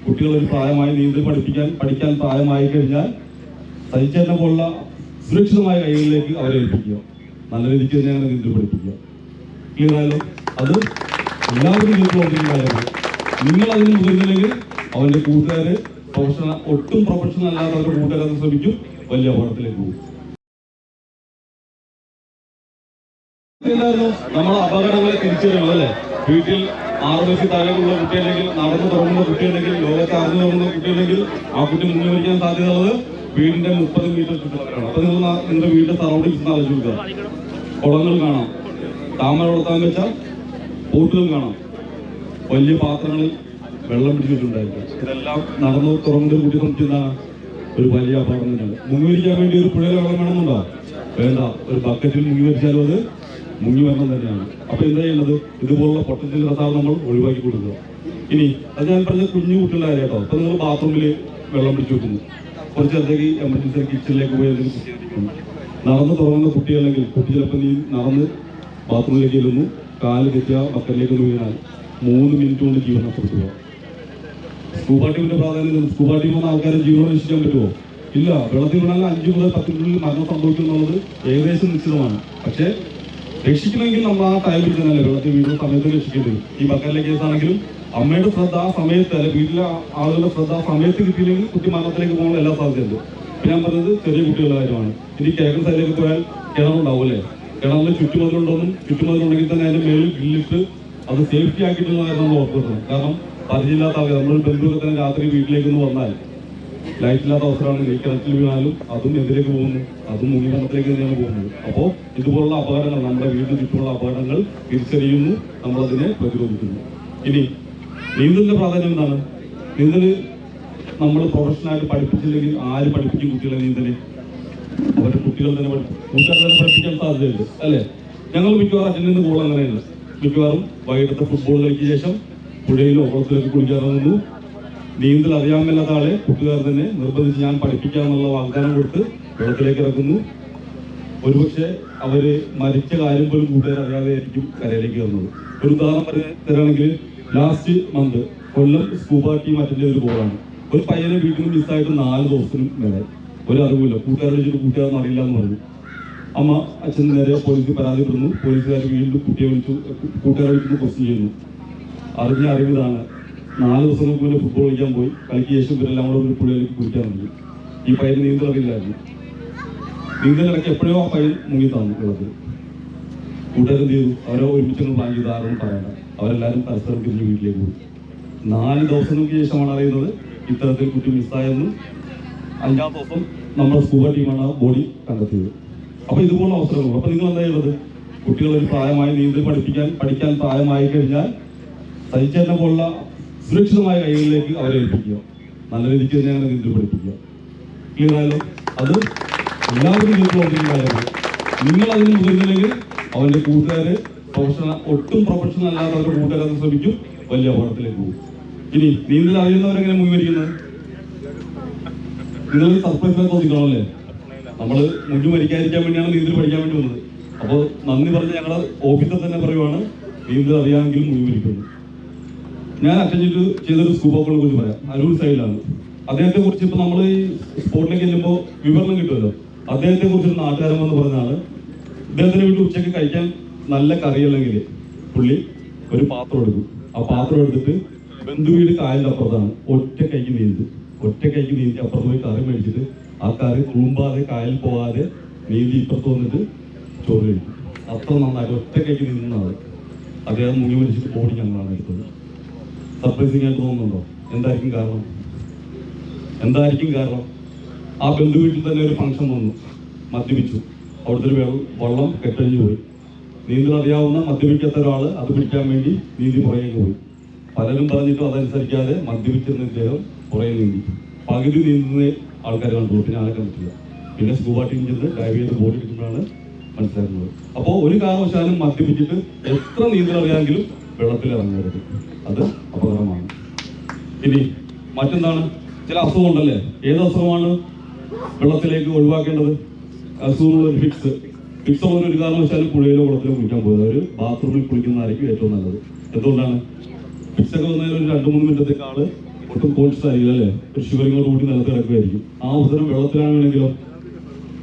കുട്ടികളൊരു പ്രായമായി നീന്തൽ പഠിക്കാൻ പ്രായമായി കഴിഞ്ഞാൽ സഹിച്ചേട്ടനെ പോലുള്ള സുരക്ഷിതമായ കൈകളിലേക്ക് അവരെ ഏൽപ്പിക്കുക. നല്ല രീതിക്ക് തന്നെയാണ് നീന്തൽ പഠിപ്പിക്കുക. ക്ലിയർ ആയാലും അത് എല്ലാവരും കേട്ടുകൊണ്ടിരിക്കുന്ന കാര്യമാണ്. നിങ്ങൾ അതിന് മുതിർന്നില്ലെങ്കിൽ അവന്റെ കൂട്ടുകാര് ഒട്ടും പ്രൊഫഷണൽ അല്ലാത്തവരുടെ കൂട്ടുകാരെ ശ്രമിക്കും, വലിയ അപകടത്തിലേക്ക് പോകും. നമ്മൾ അപകടങ്ങളെ തിരിച്ചറിയണം അല്ലേ? വീട്ടിൽ 6 വയസ്സിൽ താഴെയുള്ള കുട്ടിയുണ്ടെങ്കിൽ, നടന്നു തുടങ്ങുന്ന കുട്ടിയുണ്ടെങ്കിൽ, ലോകത്തെ അറിഞ്ഞു തുടങ്ങുന്ന കുട്ടിയുണ്ടെങ്കിൽ ആ കുട്ടി മുന്നിൽ വരിക്കാൻ സാധ്യതയുള്ളത് വീടിന്റെ 30 മീറ്റർ ചുറ്റുള്ളവരാണ്. അപ്പൊ നിങ്ങളുടെ വീടിന്റെ സറൗണ്ടിങ്സ് ആലോചിക്കുക. കുളങ്ങൾ കാണാം, താമര വളർത്താൻ വെച്ചാൽ ബോട്ടുകൾ കാണാം, വലിയ പാത്രങ്ങളിൽ വെള്ളം പിടിച്ചിട്ടുണ്ടായിരിക്കും. ഇതെല്ലാം നടന്നു തുറന്ന കുട്ടി സംബന്ധിച്ചതാണ് ഒരു വലിയ അപകടം തന്നെയാണ്. മുങ്ങിവരിക്കാൻ വേണ്ടി ഒരു പുഴയിൽ വെള്ളം വേണമെന്നുണ്ടോ? വേണ്ട. ഒരു ബക്കറ്റിൽ മുങ്ങി വരിച്ചാലും അത് മുങ്ങി വരണം തന്നെയാണ്. അപ്പൊ എന്താ ചെയ്യുന്നത്? ഇതുപോലുള്ള പൊട്ടൻഷ്യൽ കഥാവ് നമ്മൾ ഒഴിവാക്കി കൊടുക്കുക. ഇനി അത് ഞാൻ പറഞ്ഞ കുഞ്ഞു കുട്ടികളായ കേട്ടോ. അപ്പൊ നിങ്ങൾ ബാത്റൂമിൽ വെള്ളം പിടിച്ചു വെക്കുന്നു, കുറച്ച് നേരത്തേക്ക് എമർജൻസി കിച്ചണിലേക്ക് പോയി എന്തെങ്കിലും കുട്ടിയിരിക്കുന്നു. നടന്ന് തുടങ്ങുന്ന കുട്ടിയല്ലെങ്കിൽ കുട്ടി ചിലപ്പോൾ നീ നടന്ന് ബാത്റൂമിലേക്ക് ചെല്ലുന്നു, കാല് തെറ്റുക, ബക്കറ്റിലേക്ക് വീണാൽ 3 മിനിറ്റ് കൊണ്ട് ജീവൻ നഷ്ടപ്പെടുക. സ്കൂബ ടീമിന്റെ പ്രാധാന്യം, സ്കൂബ ടീം വന്ന ആൾക്കാരെ ജീവനം രക്ഷിക്കാൻ പറ്റുമോ? ഇല്ല. വെള്ളത്തിൽ വീണാൽ 5 മുതൽ 10 മിനിറ്റിൽ മരണം സംഭവിക്കും എന്നുള്ളത് ഏകദേശം നിശ്ചിതമാണ്. പക്ഷേ രക്ഷിക്കണമെങ്കിൽ നമ്മൾ ആ ടൈം പിടിച്ചതല്ലേ വെള്ളത്തിൽ വീഴുന്ന സമയത്ത് രക്ഷിക്കേണ്ടത്. ഈ ബക്കറ്റിലെ കേസാണെങ്കിലും അമ്മയുടെ ശ്രദ്ധ ആ സമയത്ത്, അല്ലെ വീട്ടിലെ ആളുകളുടെ ശ്രദ്ധ ആ സമയത്ത് കിട്ടിയില്ലെങ്കിൽ കുട്ടി മരണത്തിലേക്ക് പോകാനുള്ള എല്ലാ സാധ്യതയുണ്ട്. ഇപ്പം ഞാൻ പറഞ്ഞത് ചെറിയ കുട്ടികളുടെ കാര്യമാണ്. ഇനി കിഴക്കൻ സൈഡിലേക്ക് പോയാൽ കിണറുണ്ടാവും അല്ലേ? കിണറിൽ ചുറ്റുമതിലുണ്ടോന്നും, ചുറ്റുമതിലുണ്ടെങ്കിൽ തന്നെ അതിന്റെ മേളിൽ ഗ്രില്ലിട്ട് അത് സേഫ്റ്റി ആക്കിയിട്ടുള്ള കാര്യം നമ്മൾ ഓർക്കുന്നത്. കാരണം പരിചയമില്ലാത്ത ആൾക്കാർ, നമ്മൾ ബന്ധുവൊക്കെ തന്നെ രാത്രി വീട്ടിലേക്ക് വന്നാൽ ലൈറ്റില്ലാത്ത അവസരമാണ് ഈ കിണറ്റിൽ വീണാലും അതും എതിലേക്ക് പോകുന്നു, അതും മുങ്ങിമരണത്തിലേക്ക് തന്നെയാണ് പോകുന്നത്. അപ്പോൾ ഇതുപോലുള്ള അപകടങ്ങൾ, നമ്മുടെ വീടിന് ചുറ്റുമുള്ള അപകടങ്ങൾ തിരിച്ചറിയുന്നു, നമ്മളതിനെ പ്രതിരോധിക്കുന്നു. ഇനി നീന്തലിന്റെ പ്രാധാന്യം എന്താണ്? നീന്തൽ നമ്മൾ പ്രൊഫഷണലായിട്ട് പഠിപ്പിച്ചില്ലെങ്കിൽ ആര് പഠിപ്പിക്കും കുട്ടികളെ നീന്തല്? അവരുടെ കുട്ടികൾ തന്നെ കൂട്ടുകാർ തന്നെ പഠിപ്പിക്കാൻ സാധ്യതയുണ്ട് അല്ലേ? ഞങ്ങൾ മിക്കവാറും അറ്റൻഡ് ചെയ്യുന്ന ഗോൾ അങ്ങനെയാണ്. മിക്കവാറും വൈകിട്ടത്തെ ഫുട്ബോൾ കളിക്ക് ശേഷം പുഴയിലോ കുളത്തിലൊക്കെ കുളിക്കാറുന്നു. നീന്തൽ അറിയാമല്ലാത്ത ആളെ കൂട്ടുകാർ തന്നെ നിർബന്ധിച്ച് ഞാൻ പഠിപ്പിക്കാമെന്നുള്ള വാഗ്ദാനം കൊടുത്ത് വെള്ളത്തിലേക്ക് ഇറക്കുന്നു. ഒരുപക്ഷെ അവര് മരിച്ച കാര്യം പോലും കൂട്ടുകാർ അറിയാതെ ആയിരിക്കും കരയിലേക്ക് വന്നത്. ഒരു ഉദാഹരണം തരാണെങ്കിൽ, ലാസ്റ്റ് മന്ത് കൊല്ലം സ്കൂബ ടീം അറ്റൻഡ് ചെയ്തൊരു ഗോളാണ്. ഒരു പയ്യനെ വീട്ടിൽ നിന്ന് മിസ്സായിട്ട് 4 ദിവസത്തിനും മേലെ, ഒരു അറിവില്ല. കൂട്ടുകാർ വിളിച്ചിട്ട് കൂട്ടുകാരൊന്നും അറിയില്ല എന്ന് പറഞ്ഞു. അമ്മ അച്ഛൻ നേരെ പോലീസിൽ പരാതിപ്പെടുന്നു. പോലീസുകാർ വീണ്ടും കുട്ടിയെ വിളിച്ചു, കൂട്ടുകാരെ വിളിച്ചു ക്വസ്റ്റ്യൻ ചെയ്യുന്നു. അറിഞ്ഞ അറിവിതാണ്, 4 ദിവസങ്ങൾക്ക് മുന്നേ ഫുട്ബോൾ കളിക്കാൻ പോയി, കളിക്ക് ശേഷം ഇവരെല്ലാം കൂടെ ഒരു പുഴയിലേക്ക് കുളിക്കാൻ തുടങ്ങി. ഈ പയ്യന് നീന്തൽ അറിയില്ലായിരുന്നു. നീന്തലിടയ്ക്ക് എപ്പോഴോ ആ പയ്യൻ മുങ്ങി തന്നു വെള്ളത്തിൽ. കൂട്ടുകാരെന്ത് ചെയ്തു? അവരെ ഒരുമിച്ചൊന്ന് പ്ലാൻ ചെയ്ത് ആരോടും പറയണ്ട. അവരെല്ലാവരും പരസ്പരം തിരിഞ്ഞ് വീട്ടിലേക്ക് പോയി. 4 ദിവസങ്ങൾക്ക് ശേഷമാണ് അറിയുന്നത് ഇത്തരത്തിൽ കുട്ടി മിസ്സായെന്നും. 5-ാം ദിവസം നമ്മുടെ സ്കൂബ ടീമാണ് ബോഡി കണ്ടെത്തിയത്. അപ്പൊ ഇതുപോലുള്ള അവസരങ്ങൾ. അപ്പൊ നിങ്ങൾ എന്താ ചെയ്യുന്നത്? കുട്ടികളൊരു പ്രായമായി നീന്തൽ പഠിക്കാൻ പ്രായമായി കഴിഞ്ഞാൽ സഹിച്ചേട്ടനെ പോലുള്ള സുരക്ഷിതമായ കൈകളിലേക്ക് അവരെ ഏൽപ്പിക്കുക. നല്ല രീതിക്ക് തന്നെയാണ് നീന്തൽ പഠിപ്പിക്കുക. ക്ലിയർ ആയാലും അത് എല്ലാവരും കേട്ടുകൊണ്ടിരിക്കുന്ന കാര്യമാണ്. നിങ്ങൾ അതിന് മുതിർന്നില്ലെങ്കിൽ അവന്റെ കൂട്ടുകാര് ഒട്ടും പ്രൊഫഷണൽ അല്ലാത്തവരുടെ കൂട്ടുകാരെ ശ്രമിക്കും, വലിയ അപകടത്തിലേക്ക് പോകും. ഇനി നീന്തൽ അറിയുന്നവരെങ്ങനെ മുൻവരിക്കുന്നത്? നിങ്ങൾ സർപ്രൈസ് തോന്നിക്കണം അല്ലേ? നമ്മള് മുന്നിൽ മരിക്കാതിരിക്കാൻ വേണ്ടിയാണ് നീന്തൽ പഠിക്കാൻ വേണ്ടി വന്നത്. അപ്പോൾ നന്ദി പറഞ്ഞ് ഞങ്ങളുടെ ഓഫീസർ തന്നെ പറയുവാണ് നീന്തൽ അറിയാമെങ്കിലും മുൻവരിക്കുന്നു. ഞാൻ അറ്റൻഡ് ചെയ്തൊരു സ്കൂബ പൂളിനെ കുറിച്ച് പറയാം. അരൂർ സൈഡിലാണ്. അദ്ദേഹത്തെ കുറിച്ച് ഇപ്പൊ നമ്മൾ ഈ സ്പോട്ടിലേക്ക് ചെല്ലുമ്പോൾ വിവരണം കിട്ടുമല്ലോ. അദ്ദേഹത്തെ കുറിച്ചൊരു നാട്ടുകാരൻ വന്ന് പറഞ്ഞാണ്, ഇദ്ദേഹത്തിന് വീട്ടിൽ ഉച്ചയ്ക്ക് കഴിക്കാൻ നല്ല കറിയല്ലെങ്കിൽ പുള്ളി ഒരു പാത്രം എടുക്കും. ആ പാത്രം എടുത്തിട്ട് ബന്ധുവീട് കായലിന്റെ അപ്പുറത്താണ്, ഒറ്റ കൈക്ക് നീന്തി അപ്പുറത്ത് പോയി കറി മേടിച്ചിട്ട് ആ കറി തുളുമ്പാതെ കായൽ പോകാതെ നീന്തി ഇപ്പുറത്ത് വന്നിട്ട് ചോറ് കഴിക്കും. അത്ര നന്നായിട്ട് ഒറ്റ കൈക്ക് നീന്തുന്ന ആള്. അദ്ദേഹം മുങ്ങി മരിച്ചിട്ട് ബോഡി ഞങ്ങളാണ് എടുത്തത്. സർപ്രൈസിംഗ് ആയിട്ട് തോന്നുന്നുണ്ടോ? എന്തായിരിക്കും കാരണം? ആ ബന്ധു വീട്ടിൽ തന്നെ ഒരു ഫംഗ്ഷൻ വന്നു, മദ്യപിച്ചു. അവിടുത്തെ ഒരു വെള്ളം കെട്ടഴിഞ്ഞു പോയി. നീന്തൽ അറിയാവുന്ന മദ്യപിക്കാത്ത ഒരാൾ അത് പിടിക്കാൻ വേണ്ടി നീന്തി പുറകെ പോയി. പലരും പറഞ്ഞിട്ടും അതനുസരിക്കാതെ മദ്യപിച്ചിരുന്ന ഇദ്ദേഹം പുറകെ നീന്തി. പകുതി നീന്തുന്ന ആൾക്കാർ കണ്ടു, പിന്നെ ആളെ കണ്ടിട്ടില്ല. പിന്നെ സ്കൂബ ടീം ചെന്ന് ഡൈവ് ചെയ്ത് ബോഡി എടുക്കുമ്പോഴാണ് മനസ്സിലാക്കുന്നത്. അപ്പോൾ ഒരു കാരണവശാലും മദ്യപിച്ചിട്ട് എത്ര നീന്തൽ അറിയാമെങ്കിലും വെള്ളത്തിൽ ഇറങ്ങരുത്, അത് അപകടമാണ്. ഇനി മറ്റെന്താണ്? ചില അസുഖമുണ്ടല്ലേ? ഏത് അസുഖമാണ് വെള്ളത്തിലേക്ക് ഒഴിവാക്കേണ്ടത്? അസുഖമുള്ളൊരു ഫിക്സ് ഉള്ളവർ ഒരു കാരണവശാലും പുഴയിലോ കുളത്തിലോ കുളിക്കാൻ പോകുന്നത് ഒരു ബാത്റൂമിൽ കുളിക്കുന്നതായിരിക്കും ഏറ്റവും നല്ലത്. എന്തുകൊണ്ടാണ്? ഫിക്സൊക്കെ വന്നതിൽ ഒരു 2-3 മിനിറ്റത്തേക്ക് ആള് ഒട്ടും കോൾസ് ആയില്ല അല്ലേ, കൃഷിഭരങ്ങൾ കൂടി നിലത്ത് കിടക്കുകയായിരിക്കും. ആ അവസരം വെള്ളത്തിലാണെങ്കിലോ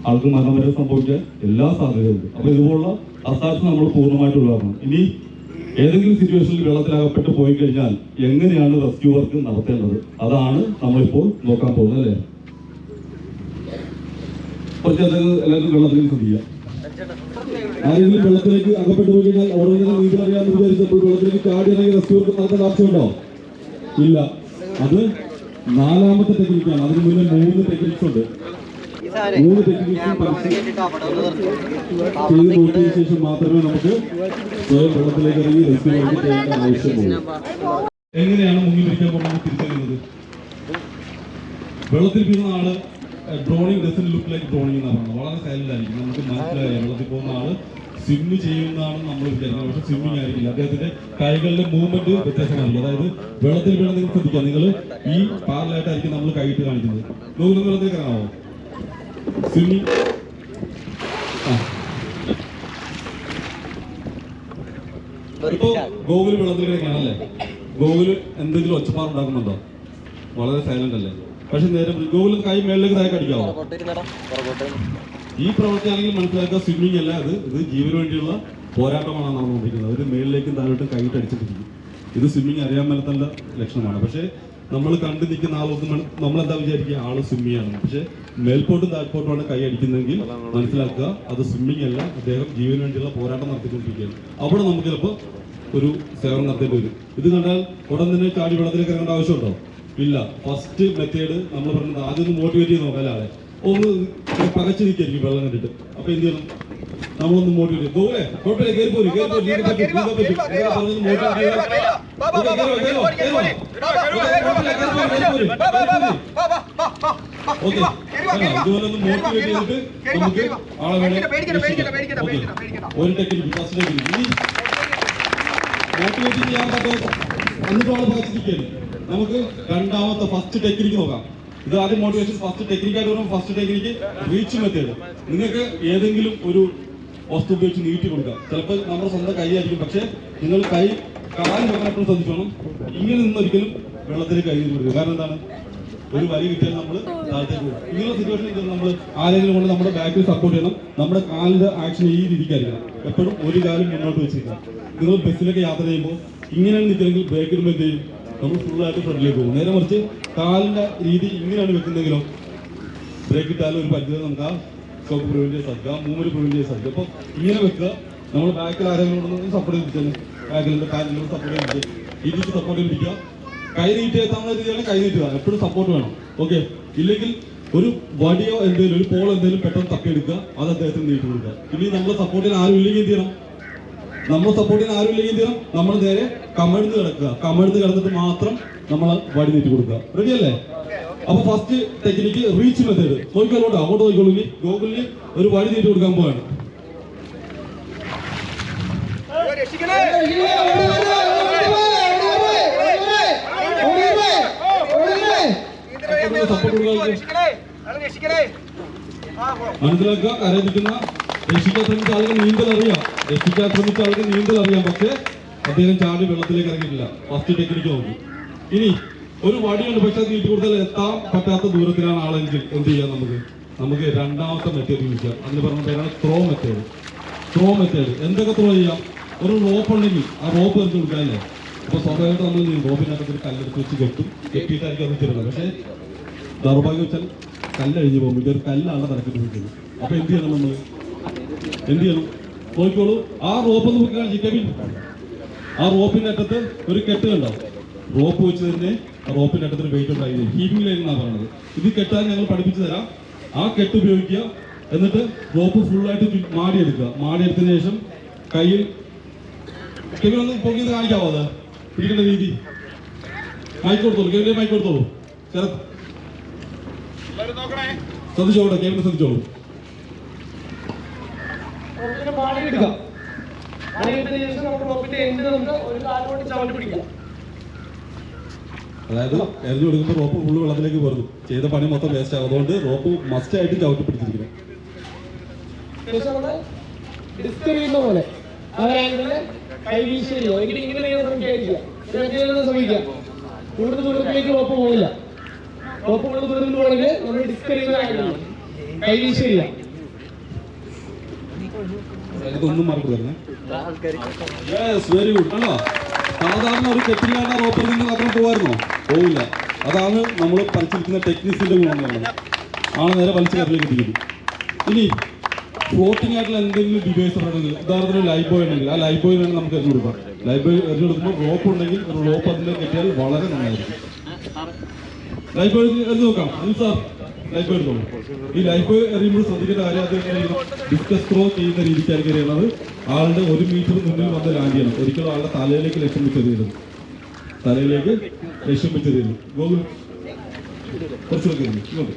ആൾക്ക് മരണം വരെ സംഭവിക്കാൻ എല്ലാ സാധ്യതയുണ്ട്. അപ്പൊ ഇതുപോലുള്ള അസാധ്യത നമ്മൾ പൂർണ്ണമായിട്ട് ഒഴിവാക്കണം. ഇനി ഏതെങ്കിലും സിറ്റുവേഷനിൽ വെള്ളത്തിലകപ്പെട്ട് പോയി കഴിഞ്ഞാൽ എങ്ങനെയാണ് റെസ്ക്യൂ വർക്ക് നടത്തേണ്ടത്, അതാണ് നമ്മളിപ്പോൾ നോക്കാൻ പോകുന്നത് അല്ലേ. എല്ലാവർക്കും വെള്ളത്തിലേക്ക് ശ്രദ്ധിക്കുക. ആരെങ്കിലും വെള്ളത്തിലേക്ക് അകപ്പെട്ടു പോയി കഴിഞ്ഞാൽ അവിടെ നിന്ന് നീന്തൽ അറിയാമെന്ന് വിചാരിച്ചപ്പോൾ വെള്ളത്തിലേക്ക് ചാടി ഇറങ്ങി റെസ്ക്യൂ വർക്ക് നടത്തേണ്ട ആവശ്യമുണ്ടോ? ഇല്ല. അത് 4ാമത്തെ ടെക്നിക്കാണ്. അതിന് മുന്നേ 3 ടെക്നിക്സ് ഉണ്ട്. 3 ടെക്നിക്സ് ചെയ്ത് നോക്കിയ ശേഷം മാത്രമേ നമുക്ക് സ്വയം വെള്ളത്തിലേക്ക് ഇറങ്ങി റെസ്ക്യൂ വർക്ക് ചെയ്യേണ്ട ആവശ്യമുള്ളൂ. എങ്ങനെയാണ് മുങ്ങി മരിക്കാൻ പോകുന്നത് തിരിച്ചറിയുന്നത്? വെള്ളത്തിൽ വീഴുന്ന ആള് droning dozen look like droning എന്നാണ് പറയുന്നത്. വളരെ സൈലന്റ് ആയിരിക്കും. നമുക്ക് മനസ്സിലായി വെള്ളത്തിൽ പോകുന്ന ആള് സ്വിമ്മ് ചെയ്യുന്നതാണെന്ന് നമ്മൾ വിചാരിക്കുന്നത്. പക്ഷെ സ്വിമ്മിങ് ആയിരിക്കില്ല. അദ്ദേഹത്തിന്റെ കൈകളുടെ മൂവ്മെന്റ് വ്യത്യാസമായിരിക്കും. അതായത് വെള്ളത്തിൽ വീണ നിങ്ങൾ ശ്രദ്ധിക്കാം. നിങ്ങൾ ഈ പാരലായിട്ടായിരിക്കും നമ്മൾ കൈയിട്ട് കാണിക്കുന്നത്. നോക്കുന്ന വെള്ളത്തിൽ കാണാമോ സ്വിമ്മിങ്? ഇപ്പോ ഗോകുല് വെള്ളത്തിൽ കിടക്കുകയാണല്ലേ. ഗോകുല് എന്തെങ്കിലും ഒച്ചപ്പാടുണ്ടാക്കുന്നുണ്ടോ? വളരെ സൈലന്റ് അല്ലേ. പക്ഷെ നേരെ ഗോകുല് കൈ മേളിലേക്ക് താഴെ കടിക്കാവോ? ഈ പ്രവൃത്തിയാണെങ്കിൽ മനസ്സിലാക്കുക സ്വിമ്മിങ് അല്ല, ഇത് ജീവന് വേണ്ടിയുള്ള പോരാട്ടമാണ് നടന്നുകൊണ്ടിരിക്കുന്നത്. അവർ മേളിലേക്കും താഴോട്ടും കൈയിട്ട് അടിച്ചിട്ടിരിക്കും. ഇത് സ്വിമ്മിങ് അറിയാൻ മേലത്തല്ല ലക്ഷണമാണ്. പക്ഷേ നമ്മൾ കണ്ടു നിൽക്കുന്ന ആളൊന്നും നമ്മളെന്താ വിചാരിക്കുക ആള് സ്വിമ്മിയാണ്. പക്ഷെ മേൽപോട്ടും താഴ്പോട്ടുമാണ് കൈ അടിക്കുന്നതെങ്കിൽ മനസ്സിലാക്കുക അത് സ്വിമ്മിങ് അല്ല, അദ്ദേഹം ജീവന് വേണ്ടിയുള്ള പോരാട്ടം നടത്തിക്കൊണ്ടിരിക്കുകയാണ്. അവിടെ നമുക്ക് ചിലപ്പോൾ ഒരു സേവനം നടത്തേണ്ടി വരും. ഇത് കണ്ടാൽ ഉടൻ തന്നെ ചാടി വെള്ളത്തിലേക്ക് ഇറങ്ങേണ്ട ആവശ്യമുണ്ടോ? ഇല്ല. ഫസ്റ്റ് മെത്തേഡ് നമ്മൾ പറയുന്നത് ആദ്യം ഒന്ന് മോട്ടിവേറ്റ് ചെയ്ത് നോക്കാം അല്ലാതെ ഒന്ന് പകച്ചു നിൽക്കായിരിക്കും വെള്ളം കണ്ടിട്ട്. അപ്പൊ എന്ത് ചെയ്യണം? നമ്മളൊന്ന് മോട്ടിവേറ്റ് പോലെ കുഴപ്പമില്ല, കയറി പോലും ഓക്കെ. ഇതുപോലെ ഒന്ന് മോട്ടിവേറ്റ് ചെയ്തിട്ട് നമുക്ക് ആളെ വേണം. ഒരു ടെക്നിക്ക് ഫസ്റ്റ് ടെക്നിക്ക് ഇനി മോട്ടിവേറ്റ് ചെയ്യാൻ പറ്റും. എന്നിട്ട് ആളെ പകച്ചിരിക്കുകയാണ്. നമുക്ക് 2ാമത്തെ ഫസ്റ്റ് ടെക്നിക്ക് നോക്കാം. ഇത് ആദ്യം മോട്ടിവേഷൻ ഫസ്റ്റ് ടെക്നിക്കായിട്ട് പറയുമ്പോൾ ഫസ്റ്റ് ടെക്നിക്ക് റീച്ച് മെത്തേഡ്. നിങ്ങൾക്ക് ഏതെങ്കിലും ഒരു വസ്തു ഉപയോഗിച്ച് നീട്ടി കൊടുക്കുക. ചിലപ്പോൾ നമ്മുടെ സ്വന്തം കൈ ആയിരിക്കും. പക്ഷെ നിങ്ങൾ കാല് വെക്കാനെപ്പോഴും ശ്രദ്ധിച്ചോണം. ഇങ്ങനെ നിന്നൊരിക്കലും വെള്ളത്തിലേക്ക് കൈ കൊടുക്കുക. കാരണം എന്താണ്? ഒരു വരി കിട്ടിയാൽ നമ്മൾ താഴത്തേക്ക് പോകും. ഇങ്ങനെയുള്ള സിറ്റുവേഷനിൽ നമ്മൾ ആരെങ്കിലും കൊണ്ട് നമ്മുടെ ബാക്കിൽ സപ്പോർട്ട് ചെയ്യണം. നമ്മുടെ കാലിന്റെ ആക്ഷൻ ഈ രീതിക്കായിരിക്കണം. എപ്പോഴും ഒരു കാലം മുന്നോട്ട് വെച്ചിരിക്കണം. നിങ്ങൾ ബസ്സിലൊക്കെ യാത്ര ചെയ്യുമ്പോൾ ഇങ്ങനെയാണ് നിൽക്കണമെങ്കിൽ ബ്രേക്ക് ഇടുമ്പോൾ എന്ത് ചെയ്യും? നമ്മൾ ഫുള്ളായിട്ട് ഫ്രണ്ടിലേക്ക് പോകും. നേരെ മറിച്ച് കാലിന്റെ രീതി ഇങ്ങനെയാണ് വെക്കുന്നതെങ്കിലോ ബ്രേക്ക് ഇട്ടാലും ഒരു പരിധി നമുക്ക് ആ സ്റ്റോപ്പ് പ്രിവെന്റ് ചെയ്യാൻ സാധിക്കും, ആ മൂവ്മെന്റ് പ്രിവെന്റ് ചെയ്യാൻ സാധിക്കും. അപ്പോൾ ഇങ്ങനെ വെക്കുക. നമ്മൾ ബാക്കിൽ ആരെങ്കിലും സപ്പോർട്ട് ചെയ്തിട്ടാണ് ബാക്കിലുള്ള കാലിലൂടെ സപ്പോർട്ട് ചെയ്തിട്ട് ഈ രീതിക്ക് സപ്പോർട്ട് ചെയ്തിരിക്കുക. കൈ നീട്ടി എത്താവുന്ന രീതിയാണ് കൈ നീട്ടുക. എപ്പോഴും സപ്പോർട്ട് വേണം. ഓക്കെ. ഇല്ലെങ്കിൽ ഒരു വടിയോ എന്തെങ്കിലും ഒരു പോൾ എന്തെങ്കിലും പെട്ടെന്ന് തപ്പിയെടുക്കുക. അത് അദ്ദേഹത്തിന് നീട്ടി കൊടുക്കുക. ഇനി നമ്മൾ സപ്പോർട്ട് ചെയ്യാൻ ആരും ഇല്ലെങ്കിൽ എന്ത് ചെയ്യണം? നമ്മൾ സപ്പോർട്ട് ചെയ്യാൻ ആരും ഇല്ലെങ്കിൽ എന്ത് ചെയ്യണം? നമ്മൾ നേരെ കമഴ്ന്ന് കിടക്കുക. കമഴ്ന്ന് കിടന്നിട്ട് മാത്രം നമ്മൾ വടി നീട്ടി കൊടുക്കുക. റെഡി അല്ലേ? അപ്പൊ ഫസ്റ്റ് ടെക്നിക്ക് റീച്ച് മെത്തേഡ്. നോക്കിക്കോളൂട്ടോ, അങ്ങോട്ട് നോക്കിക്കോളൂ. ഇനി ഗൂഗിളിൽ ഒരു വടി നീട്ടി കൊടുക്കാൻ പോവാണ്. മനസ്സിലാക്കുക, കരയിപ്പിക്കുന്ന രക്ഷിക്കാൻ ശ്രമിച്ച ആൾക്ക് നീന്തൽ അറിയാം. രക്ഷിക്കാൻ ശ്രമിച്ച ആൾക്ക് നീന്തൽ അറിയാം. പക്ഷേ അദ്ദേഹം ചാടി വെള്ളത്തിലേക്ക് ഇറങ്ങിയിട്ടില്ല. ഫസ്റ്റ് ടെക്നിക്ക് നോക്കി. ഇനി ഒരു വടിയുണ്ട്, പക്ഷെ നീട്ടി കൊടുത്താൽ എത്താൻ പറ്റാത്ത ദൂരത്തിലാണ് ആളെങ്കിൽ എന്ത് ചെയ്യാം? നമുക്ക് 2ാമത്തെ മെത്തേഡ് യൂസ് ചെയ്യാം. അതിന് പറഞ്ഞ പേരാണ് ത്രോ മെത്തേഡ്. ത്രോ മെത്തേഡ് എന്തൊക്കെ ത്രോ ചെയ്യാം? ഒരു റോപ്പ് ഉണ്ടെങ്കിൽ ആ റോപ്പ് എടുത്ത് കൊടുക്കാല്ലേ. അപ്പൊ സ്വാഭാവികമായിട്ട് നമ്മൾ റോപ്പിനകത്ത് ഒരു കല്ലെടുത്ത് വെച്ച് കെട്ടിയിട്ടായിരിക്കും അത് തരുന്നത്. പക്ഷേ ദൗർഭാഗ്യം വെച്ചാൽ കല്ലഴിഞ്ഞ് പോകുമ്പോൾ ഇതൊരു കല്ലാണ് തലക്കിട്ട് വിളിക്കുന്നത്. അപ്പൊ എന്ത് ചെയ്യണം? നമ്മൾ എന്ത് ചെയ്യണം? നോക്കിക്കോളൂ. ആ റോപ്പ് ഒന്ന് നോക്കി കാണിച്ചിട്ട് ആ റോപ്പിന്റെ അറ്റത്ത് ഒരു കെട്ട് കണ്ടോ? റോപ്പ് വെച്ച് തന്നെ റോപ്പിന്റെ അറ്റത്തിന് വെയിറ്റ് ഉണ്ടായി ഹീവിംഗ് ലൈൻ എന്നാണ് പറയുന്നത്. ഇത് കെട്ടാൻ ഞങ്ങൾ പഠിപ്പിച്ചു തരാം. ആ കെട്ട് ഉപയോഗിക്കുക. എന്നിട്ട് റോപ്പ് ഫുള്ളായിട്ട് മാടിയെടുക്കുക. മാടിയെടുത്തതിന് ശേഷം കയ്യിൽ കെവിനൊന്ന് പൊങ്ങിയത് കാണിക്കാവോ? അത് പിടിക്കേണ്ട രീതി മൈക്ക് കൊടുത്തോളൂ. കെവിന്റെ മൈക്ക് കൊടുത്തോളൂ. ശരത് ശ്രദ്ധിച്ചോളൂ. കെവിനെ ശ്രദ്ധിച്ചോളൂ. അതായത് എറിഞ്ഞു കൊടുക്കുമ്പോൾ റോപ്പ് ഫുള്ള് വെള്ളത്തിലേക്ക് പോരുന്നു. ചെയ്ത പണി മൊത്തം വേസ്റ്റ് ആകും. അതുകൊണ്ട് റോപ്പ് മസ്റ്റ് ആയിട്ട് ചവിട്ടി പിടിച്ചിരിക്കുന്നത്. കൂടുതൽ ദൂരത്തിലേക്ക് റോപ്പ് പോകില്ല. റോപ്പ് കൂടുതൽ ദൂരം പോകണമെങ്കിൽ നമ്മൾ ഡിസ്കറേജ് ആയിരുന്നു കൈവീശില്ല. ഇതൊന്നും മറക്കു തരണേ. Very good. കണ്ടോ, സാധാരണ ഒരു കെട്ടില്ലാത്ത റോപ്പിൽ നിന്ന് മാത്രം പോകായിരുന്നോ? പോവില്ല. അതാണ് നമ്മൾ പരിശീലിക്കുന്ന ടെക്നിക്സിന്റെ ഗുണം എന്ന് പറയുന്നത്. ആളെ നേരെ വലിച്ചു കയറിലേക്ക് എത്തിക്കും. ഇനി ഫ്ലോട്ടിംഗ് ആയിട്ടുള്ള എന്തെങ്കിലും ഡിവൈസ് ഉണ്ടെങ്കിൽ, ഉദാഹരണത്തിന് ലൈഫ് ബോയ് ഉണ്ടെങ്കിൽ ആ ലൈഫ് ബോയ് വേണമെങ്കിൽ നമുക്ക് എറിഞ്ഞു കൊടുക്കാം. ലൈഫ് ബോയ് എറിഞ്ഞു കൊടുക്കുമ്പോൾ റോപ്പ് ഉണ്ടെങ്കിൽ ഒരു റോപ്പ് അതിൽ കെട്ടിയാൽ വളരെ നന്നായിരിക്കും. ലൈഫ് ബോയ് എറിഞ്ഞു നോക്കാം. സാർ ലൈഫ് ബോയ് എടുത്തോളൂ. ഈ ലൈഫ് ബോയ് എറിയുമ്പോൾ ശ്രദ്ധിക്കേണ്ട കാര്യം അത് ഡിസ്കസ് ത്രോ ചെയ്യുന്ന രീതിക്കായിരിക്കും എറിയുന്നത്. ആളുടെ 1 മീറ്റർ മുന്നിൽ വന്ന് ലാൻഡ് ചെയ്യണം. ഒരിക്കലും ആളുടെ തലയിലേക്ക് ലക്ഷ്യം വെച്ചെറിയരുത്. തലയിലേക്ക് ലക്ഷ്യം വെച്ചെറിയരുത്. ഗോകുൽ കുറച്ച് വെക്കരുത്. ഇങ്ങോട്ട്.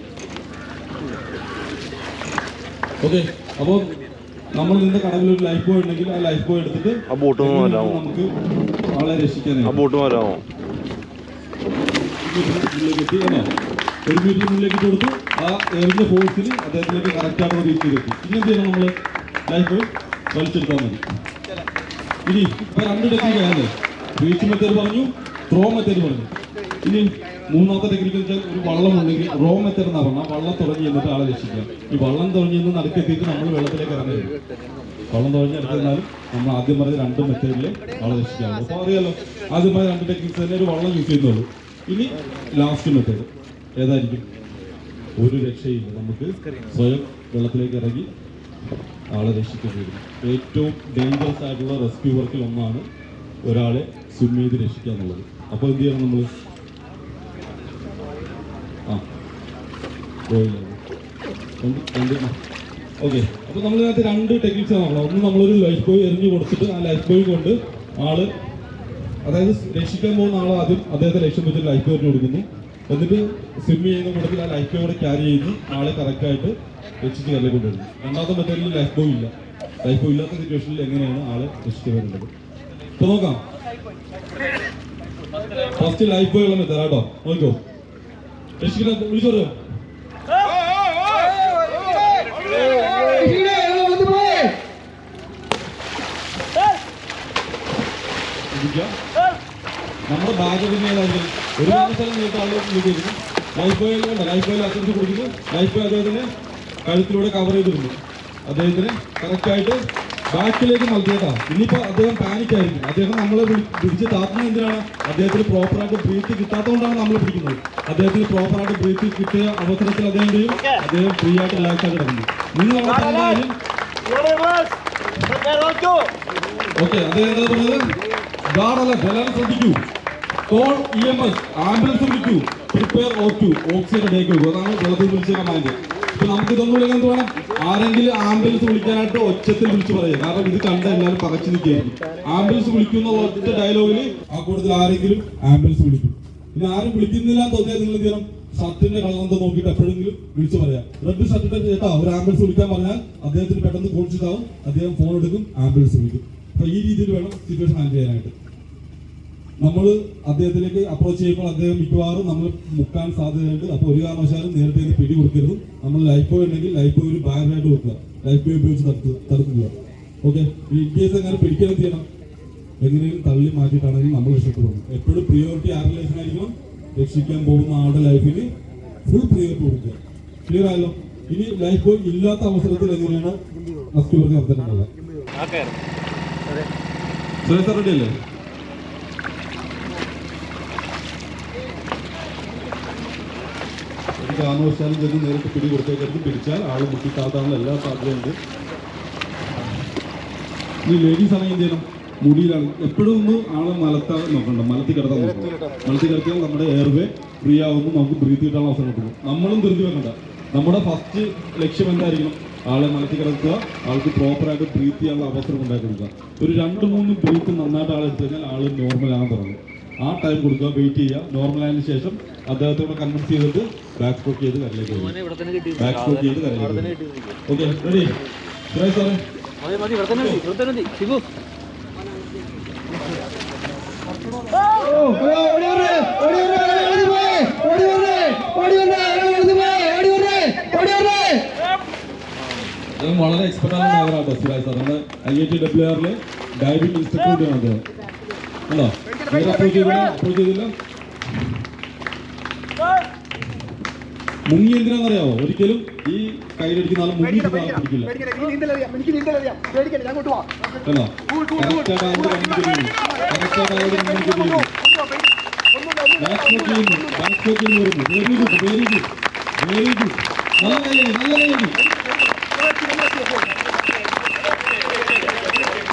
ഓക്കെ. അപ്പോൾ നമ്മൾ നിന്റെ കടവിൽ ഒരു ലൈഫ് ബോയ് ഉണ്ടെങ്കിൽ ആ ലൈഫ് ബോയ് എടുത്തിട്ട് നമുക്ക് ആളെ രക്ഷിക്കാനായി 1 മീറ്റർ മുന്നിലേക്ക് കൊടുത്തു. ആ എറിഞ്ഞ ഫോഴ്സിന് അദ്ദേഹത്തിലേക്ക് കറക്റ്റായിട്ട് റീച്ച് ചെയ്തെത്തി. ഇനി എന്ത് ചെയ്യണം? നമ്മൾ ലൈഫ് ബോയ് വലിച്ചെടുത്താൽ മതി. ഇനി ഇപ്പൊ 2 ടെക്നിക്ക് ആയല്ലേ? റീച്ച് മെത്തേഡ് പറഞ്ഞു, ത്രോ മെത്തേഡ് പറഞ്ഞു. ഇനി 3ാമത്തെ ടെക്നിക്ക് വെച്ചാൽ ഒരു വള്ളം ഉണ്ടെങ്കിൽ റോ മെത്തേഡ് എന്നാ പറഞ്ഞാൽ വള്ളം തുടങ്ങി എന്നിട്ട് ആളെ രക്ഷിക്കാം. ഈ വള്ളം തുടങ്ങി എന്ന് നടുക്കെത്തിയിട്ട് നമ്മൾ വെള്ളത്തിലേക്ക് ഇറങ്ങരുത്. വള്ളം തുടങ്ങി എടുത്തിരുന്നാലും നമ്മൾ ആദ്യം പറഞ്ഞ 2 മെത്തേഡിൽ ആളെ രക്ഷിക്കാറുള്ളൂ. അപ്പോൾ അറിയാലോ, ആദ്യം പറഞ്ഞ 2 ടെക്നിക്സ് തന്നെ ഒരു വള്ളം യൂസ് ചെയ്യുന്നുള്ളൂ. ഇനി ലാസ്റ്റ് മെത്തേഡ് ഏതായിരിക്കും? ഒരു രക്ഷയില്ല, നമുക്ക് സ്വയം വെള്ളത്തിലേക്ക് ഇറങ്ങി ആളെ രക്ഷിക്കേണ്ടി വരും. ഏറ്റവും ഡേഞ്ചറസ് ആയിട്ടുള്ള റെസ്ക്യൂ വർക്കിൽ ഒന്നാണ് ഒരാളെ സ്വിം ചെയ്ത് രക്ഷിക്കുക എന്നുള്ളത്. അപ്പോൾ എന്ത് ചെയ്യണം? നമ്മൾ പോയില്ല. ഓക്കെ. അപ്പോൾ നമ്മളിതിനകത്ത് 2 ടെക്നിക്സ് നോക്കണം. ഒന്ന്, നമ്മളൊരു ലൈഫ് ബോയ് എറിഞ്ഞു കൊടുത്തിട്ട് ആ ലൈഫ് ബോയ് കൊണ്ട് ആള്, അതായത് രക്ഷിക്കാൻ പോകുന്ന ആൾ ആദ്യം അദ്ദേഹത്തെ ലക്ഷ്യം വെച്ചിട്ട് ലൈഫ് ബോയ് കൊടുക്കുന്നു. എന്നിട്ട് സ്വിം ചെയ്യുന്ന കൂട്ടത്തിൽ ആ ലൈഫ് ബോയോടെ ക്യാരി ചെയ്യുന്നു. ആളെ കറക്റ്റായിട്ട് രക്ഷിച്ച് കല്ലെ കൊണ്ടുവരുന്നു. 2ാമത്തെ മെത്തേഡിൽ ലൈഫ് ബോയ് ഇല്ല. ലൈഫ് ബോയ് ഇല്ലാത്ത സിറ്റുവേഷനിൽ എങ്ങനെയാണ് ആളെ രക്ഷിച്ച് വരുന്നത്? ഇപ്പൊ നോക്കാം. ഫസ്റ്റ് ലൈഫ് ബോയ് ഉള്ള മെത്തേഡ് കേട്ടോ. നോക്കോ, രക്ഷിക്കുന്ന വിളിച്ചോട്ടോ. നമ്മുടെ ബാഗ് ഏതായിരിക്കും? ഒരു സ്ഥലം നീട്ടാളും ലൈഫ് ബോയിൽ ലൈഫ് ബോയിൽ അറ്റൻഷൻ കൊടുക്കുന്നു. ലൈഫ് ബോയ് അദ്ദേഹത്തിന് കഴുത്തിലൂടെ കവർ ചെയ്തിരുന്നു. അദ്ദേഹത്തിന് കറക്റ്റായിട്ട് ബാക്കിലേക്ക് മത്സരട്ടാ. ഇനിയിപ്പോൾ അദ്ദേഹം പാനിക് ആയിരിക്കും. അദ്ദേഹം നമ്മളെ പിടിച്ച് താത്തുന്നത് എന്തിനാണ്? അദ്ദേഹത്തിന് പ്രോപ്പറായിട്ട് ബ്രീത്ത് കിട്ടാത്തതുകൊണ്ടാണ് നമ്മൾ പിടിക്കുന്നത്. അദ്ദേഹത്തിന് പ്രോപ്പറായിട്ട് ബ്രീത്ത് കിട്ടിയ അവസരത്തിൽ അദ്ദേഹം ഫ്രീ ആയിട്ട് റിലാക്സ് ആയിട്ട് കിടക്കുന്നു. നിങ്ങൾ അവിടെ ഓക്കെ. അദ്ദേഹം എന്താ പറഞ്ഞത്? ഗാർഡല്ല, ബലം ശ്രദ്ധിക്കൂ. കോൾ EMS, ആംബുലൻസ് വിളിക്കൂ. പ്രിപ്പയർ O2, ഓക്സിജൻ ഡേക്ക് വെക്കൂ. അതാണ് വെള്ളത്തിൽ വിളിച്ച കമാൻഡ്. ഇപ്പൊ നമുക്ക് ഇതൊന്നും ഇല്ലെങ്കിൽ എന്ത് വേണം? ആരെങ്കിലും ആംബുലൻസ് വിളിക്കാനായിട്ട് ഒച്ചത്തിൽ വിളിച്ചു പറയുക. കാരണം ഇത് കണ്ട എല്ലാവരും പകച്ചു നിൽക്കുകയായിരിക്കും. ആംബുലൻസ് വിളിക്കുന്ന ഒറ്റ ഡയലോഗിൽ ആ കൂട്ടത്തിൽ ആരെങ്കിലും ആംബുലൻസ് വിളിക്കും. ഇനി ആരും വിളിക്കുന്നില്ല എന്ന് തോന്നിയാൽ നിങ്ങൾ എന്ത് ചെയ്യണം? ഷർട്ടിന്റെ കളർ എന്താ നോക്കിയിട്ട് എപ്പോഴെങ്കിലും വിളിച്ചു പറയാം. റെഡ് ഷർട്ടിന്റെ ചേട്ടാ ഒരു ആംബുലൻസ് വിളിക്കാൻ പറഞ്ഞാൽ അദ്ദേഹത്തിന് പെട്ടെന്ന് കോൺഷ്യസ് ആവും. അദ്ദേഹം ഫോൺ എടുക്കും, ആംബുലൻസ് വിളിക്കും. അപ്പൊ ഈ രീതിയിൽ വേണം സിറ്റുവേഷൻ ഹാൻഡിൽ ചെയ്യാനായിട്ട്. നമ്മൾ അദ്ദേഹത്തിലേക്ക് അപ്രോച്ച് ചെയ്യുമ്പോൾ അദ്ദേഹം മിക്കവാറും നമ്മൾ മുക്കാൻ സാധ്യതയുണ്ട്. അപ്പോൾ ഒരു കാരണവശാലും നേരത്തെ പിടി കൊടുക്കരുത്. നമ്മൾ ലൈഫ് ബോയ് ഉണ്ടെങ്കിൽ ലൈഫ് ബോയ് ഒരു ബാഗായിട്ട് വെക്കുക. ലൈഫ് ബോയ് ഉപയോഗിച്ച് തടുക്കുക. ഓക്കെ. ഇൻ കേസ് എങ്ങനെ പിടിക്കാൻ ചെയ്യണം? എങ്ങനെയും തള്ളി മാറ്റിയിട്ടാണെങ്കിൽ നമ്മൾ രക്ഷപ്പെടും. എപ്പോഴും പ്രിയോറിറ്റി ആരുടെ ലൈഫിനായിരിക്കും? രക്ഷിക്കാൻ പോകുന്ന ആളുടെ ലൈഫിന് ഫുൾ പ്രിയോറിറ്റി കൊടുക്കുക. ക്ലിയർ ആയല്ലോ? ഇനി ലൈഫ് ബോയ് ഇല്ലാത്ത അവസരത്തിൽ എങ്ങനെയാണ് റെസ്ക്യൂ വർക്ക് നടത്തേണ്ടത്? സുരേഷ് സാർ റെഡി അല്ലേ? ഒരു കാരണവശാലും ചെന്ന് നേരിട്ട് പിടി കൊടുത്തേക്കരുത്. പിടിച്ചാൽ ആൾ മുട്ടിത്താത്താനുള്ള എല്ലാ സാധ്യതയുണ്ട്. ഈ ലേഡീസ് ആണെങ്കിൽ എന്ത് ചെയ്യണം? മുടിയിലാണ് എപ്പോഴും ഒന്ന് ആളെ മലത്താൻ നോക്കണ്ട, മലത്തി കിടത്താൻ നോക്കണം. മലത്തി കിടത്തിയാൽ നമ്മുടെ എയർവേ ഫ്രീ ആകുമ്പോൾ നമുക്ക് ബ്രീത്ത് കിട്ടാനുള്ള അവസരം കിട്ടും. നമ്മളും ധൃതി വെക്കണ്ട. നമ്മുടെ ഫസ്റ്റ് ലക്ഷ്യം എന്തായിരിക്കണം? ആളെ മലത്തി കിടക്കുക, ആൾക്ക് പ്രോപ്പറായിട്ട് ബ്രീത്ത് ചെയ്യാനുള്ള അവസരം ഉണ്ടാക്കി കൊടുക്കുക. ഒരു 2-3 ബ്രീത്ത് നന്നായിട്ട് ആളെടുത്ത് കഴിഞ്ഞാൽ ആൾ നോർമലാകാൻ തുടങ്ങും. ആ ടൈം കൊടുക്കുക, വെയിറ്റ് ചെയ്യുക. നോർമലായതിനു ശേഷം അദ്ദേഹത്തോടെ കൺവിൻസ് ചെയ്തിട്ട് ബാക്ക് സ്ട്രോക്ക് ചെയ്ത് കരയിലേക്ക് വരും. ബാക്ക് സ്ട്രോക്ക് ചെയ്ത് കരയിലേക്ക് വരും. Okay, ready? സുരേഷ് സാറേ വളരെ എക്സ്പെർട്ട് ആണ് ഡ്രൈവറാട്ടോ സുരാജ് സാർ. നമ്മുടെ IIT-WR ഡൈവിംഗ് ഇൻസ്ട്രക്ടർ കൂടിയാണ് അദ്ദേഹം. അല്ലോ, അപ്രോച്ച് ചെയ്തില്ല? മുങ്ങി എന്തിനാണെന്നറിയാമോ? ഒരിക്കലും ഈ കയ്യിലടിക്കുന്ന ആൾ മുങ്ങി പിടിക്കില്ല. കണ്ടോ? കറക്റ്റായിട്ട് ആളുടെ കണ്ണിൽ തിരിയുന്നു. കറക്റ്റായിട്ട് ആളുടെ കണ്ണിൽ തിരിയുന്നു. ബാസ്കറ്റിൽ വരുന്നു. Very good, very good, very good. നല്ല കൈയടി, നല്ല കൈയടി.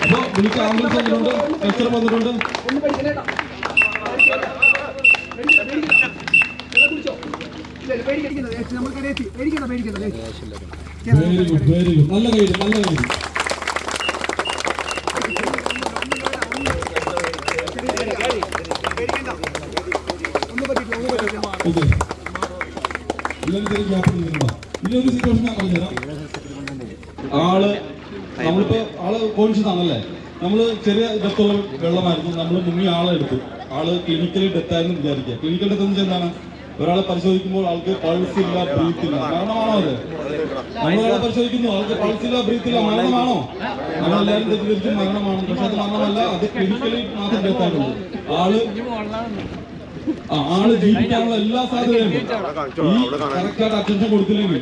അപ്പൊ വിളിച്ച ആംബുലൻസ് വന്നിട്ടുണ്ട്, ടെസ്റ്റർ വന്നിട്ടുണ്ട്. Very good, very good. നല്ല കൈയടി, നല്ല കൈയടി. ഓക്കെ, ഇനിയൊരു സിറ്റുവേഷൻ ഞാൻ പറഞ്ഞുതരാം. നമ്മളിപ്പോ ആള് കോൺഷ്യസ് ആണല്ലേ? നമ്മള് ചെറിയ ഡെത്തുള്ള വെള്ളമായിരുന്നു, നമ്മൾ മുങ്ങി ആളെ എടുത്തു. ആള് ക്ലിനിക്കലി ഡെത്തായിരുന്നു വിചാരിക്കുക. ക്ലിനിക്കൽ ഡെത്ത് എന്ന് വെച്ചാൽ എന്താണ്? ഒരാളെ പരിശോധിക്കുമ്പോൾ ആൾക്ക് പൾസ് ഇല്ല, ബ്രീത്ത് ഇല്ല, മരണമാണോ അത്? നമ്മളൊരാളെ പരിശോധിക്കുന്നു, ആൾക്ക് പൾസ് ഇല്ല, ബ്രീത്ത് ഇല്ല, മരണമാണോ? നമ്മളെല്ലാവരും തെറ്റിദ്ധരിക്കും മരണമാണ്. പക്ഷെ അത് മരണമല്ല, അത് ക്ലിനിക്കലി മാത്രം ഡെത്തായിട്ടുള്ളൂ. ആള് ജീവിക്കാനുള്ള എല്ലാ സാധ്യതയും ഈ കറക്റ്റായിട്ട് അറ്റൻഷൻ കൊടുത്തില്ലെങ്കിൽ,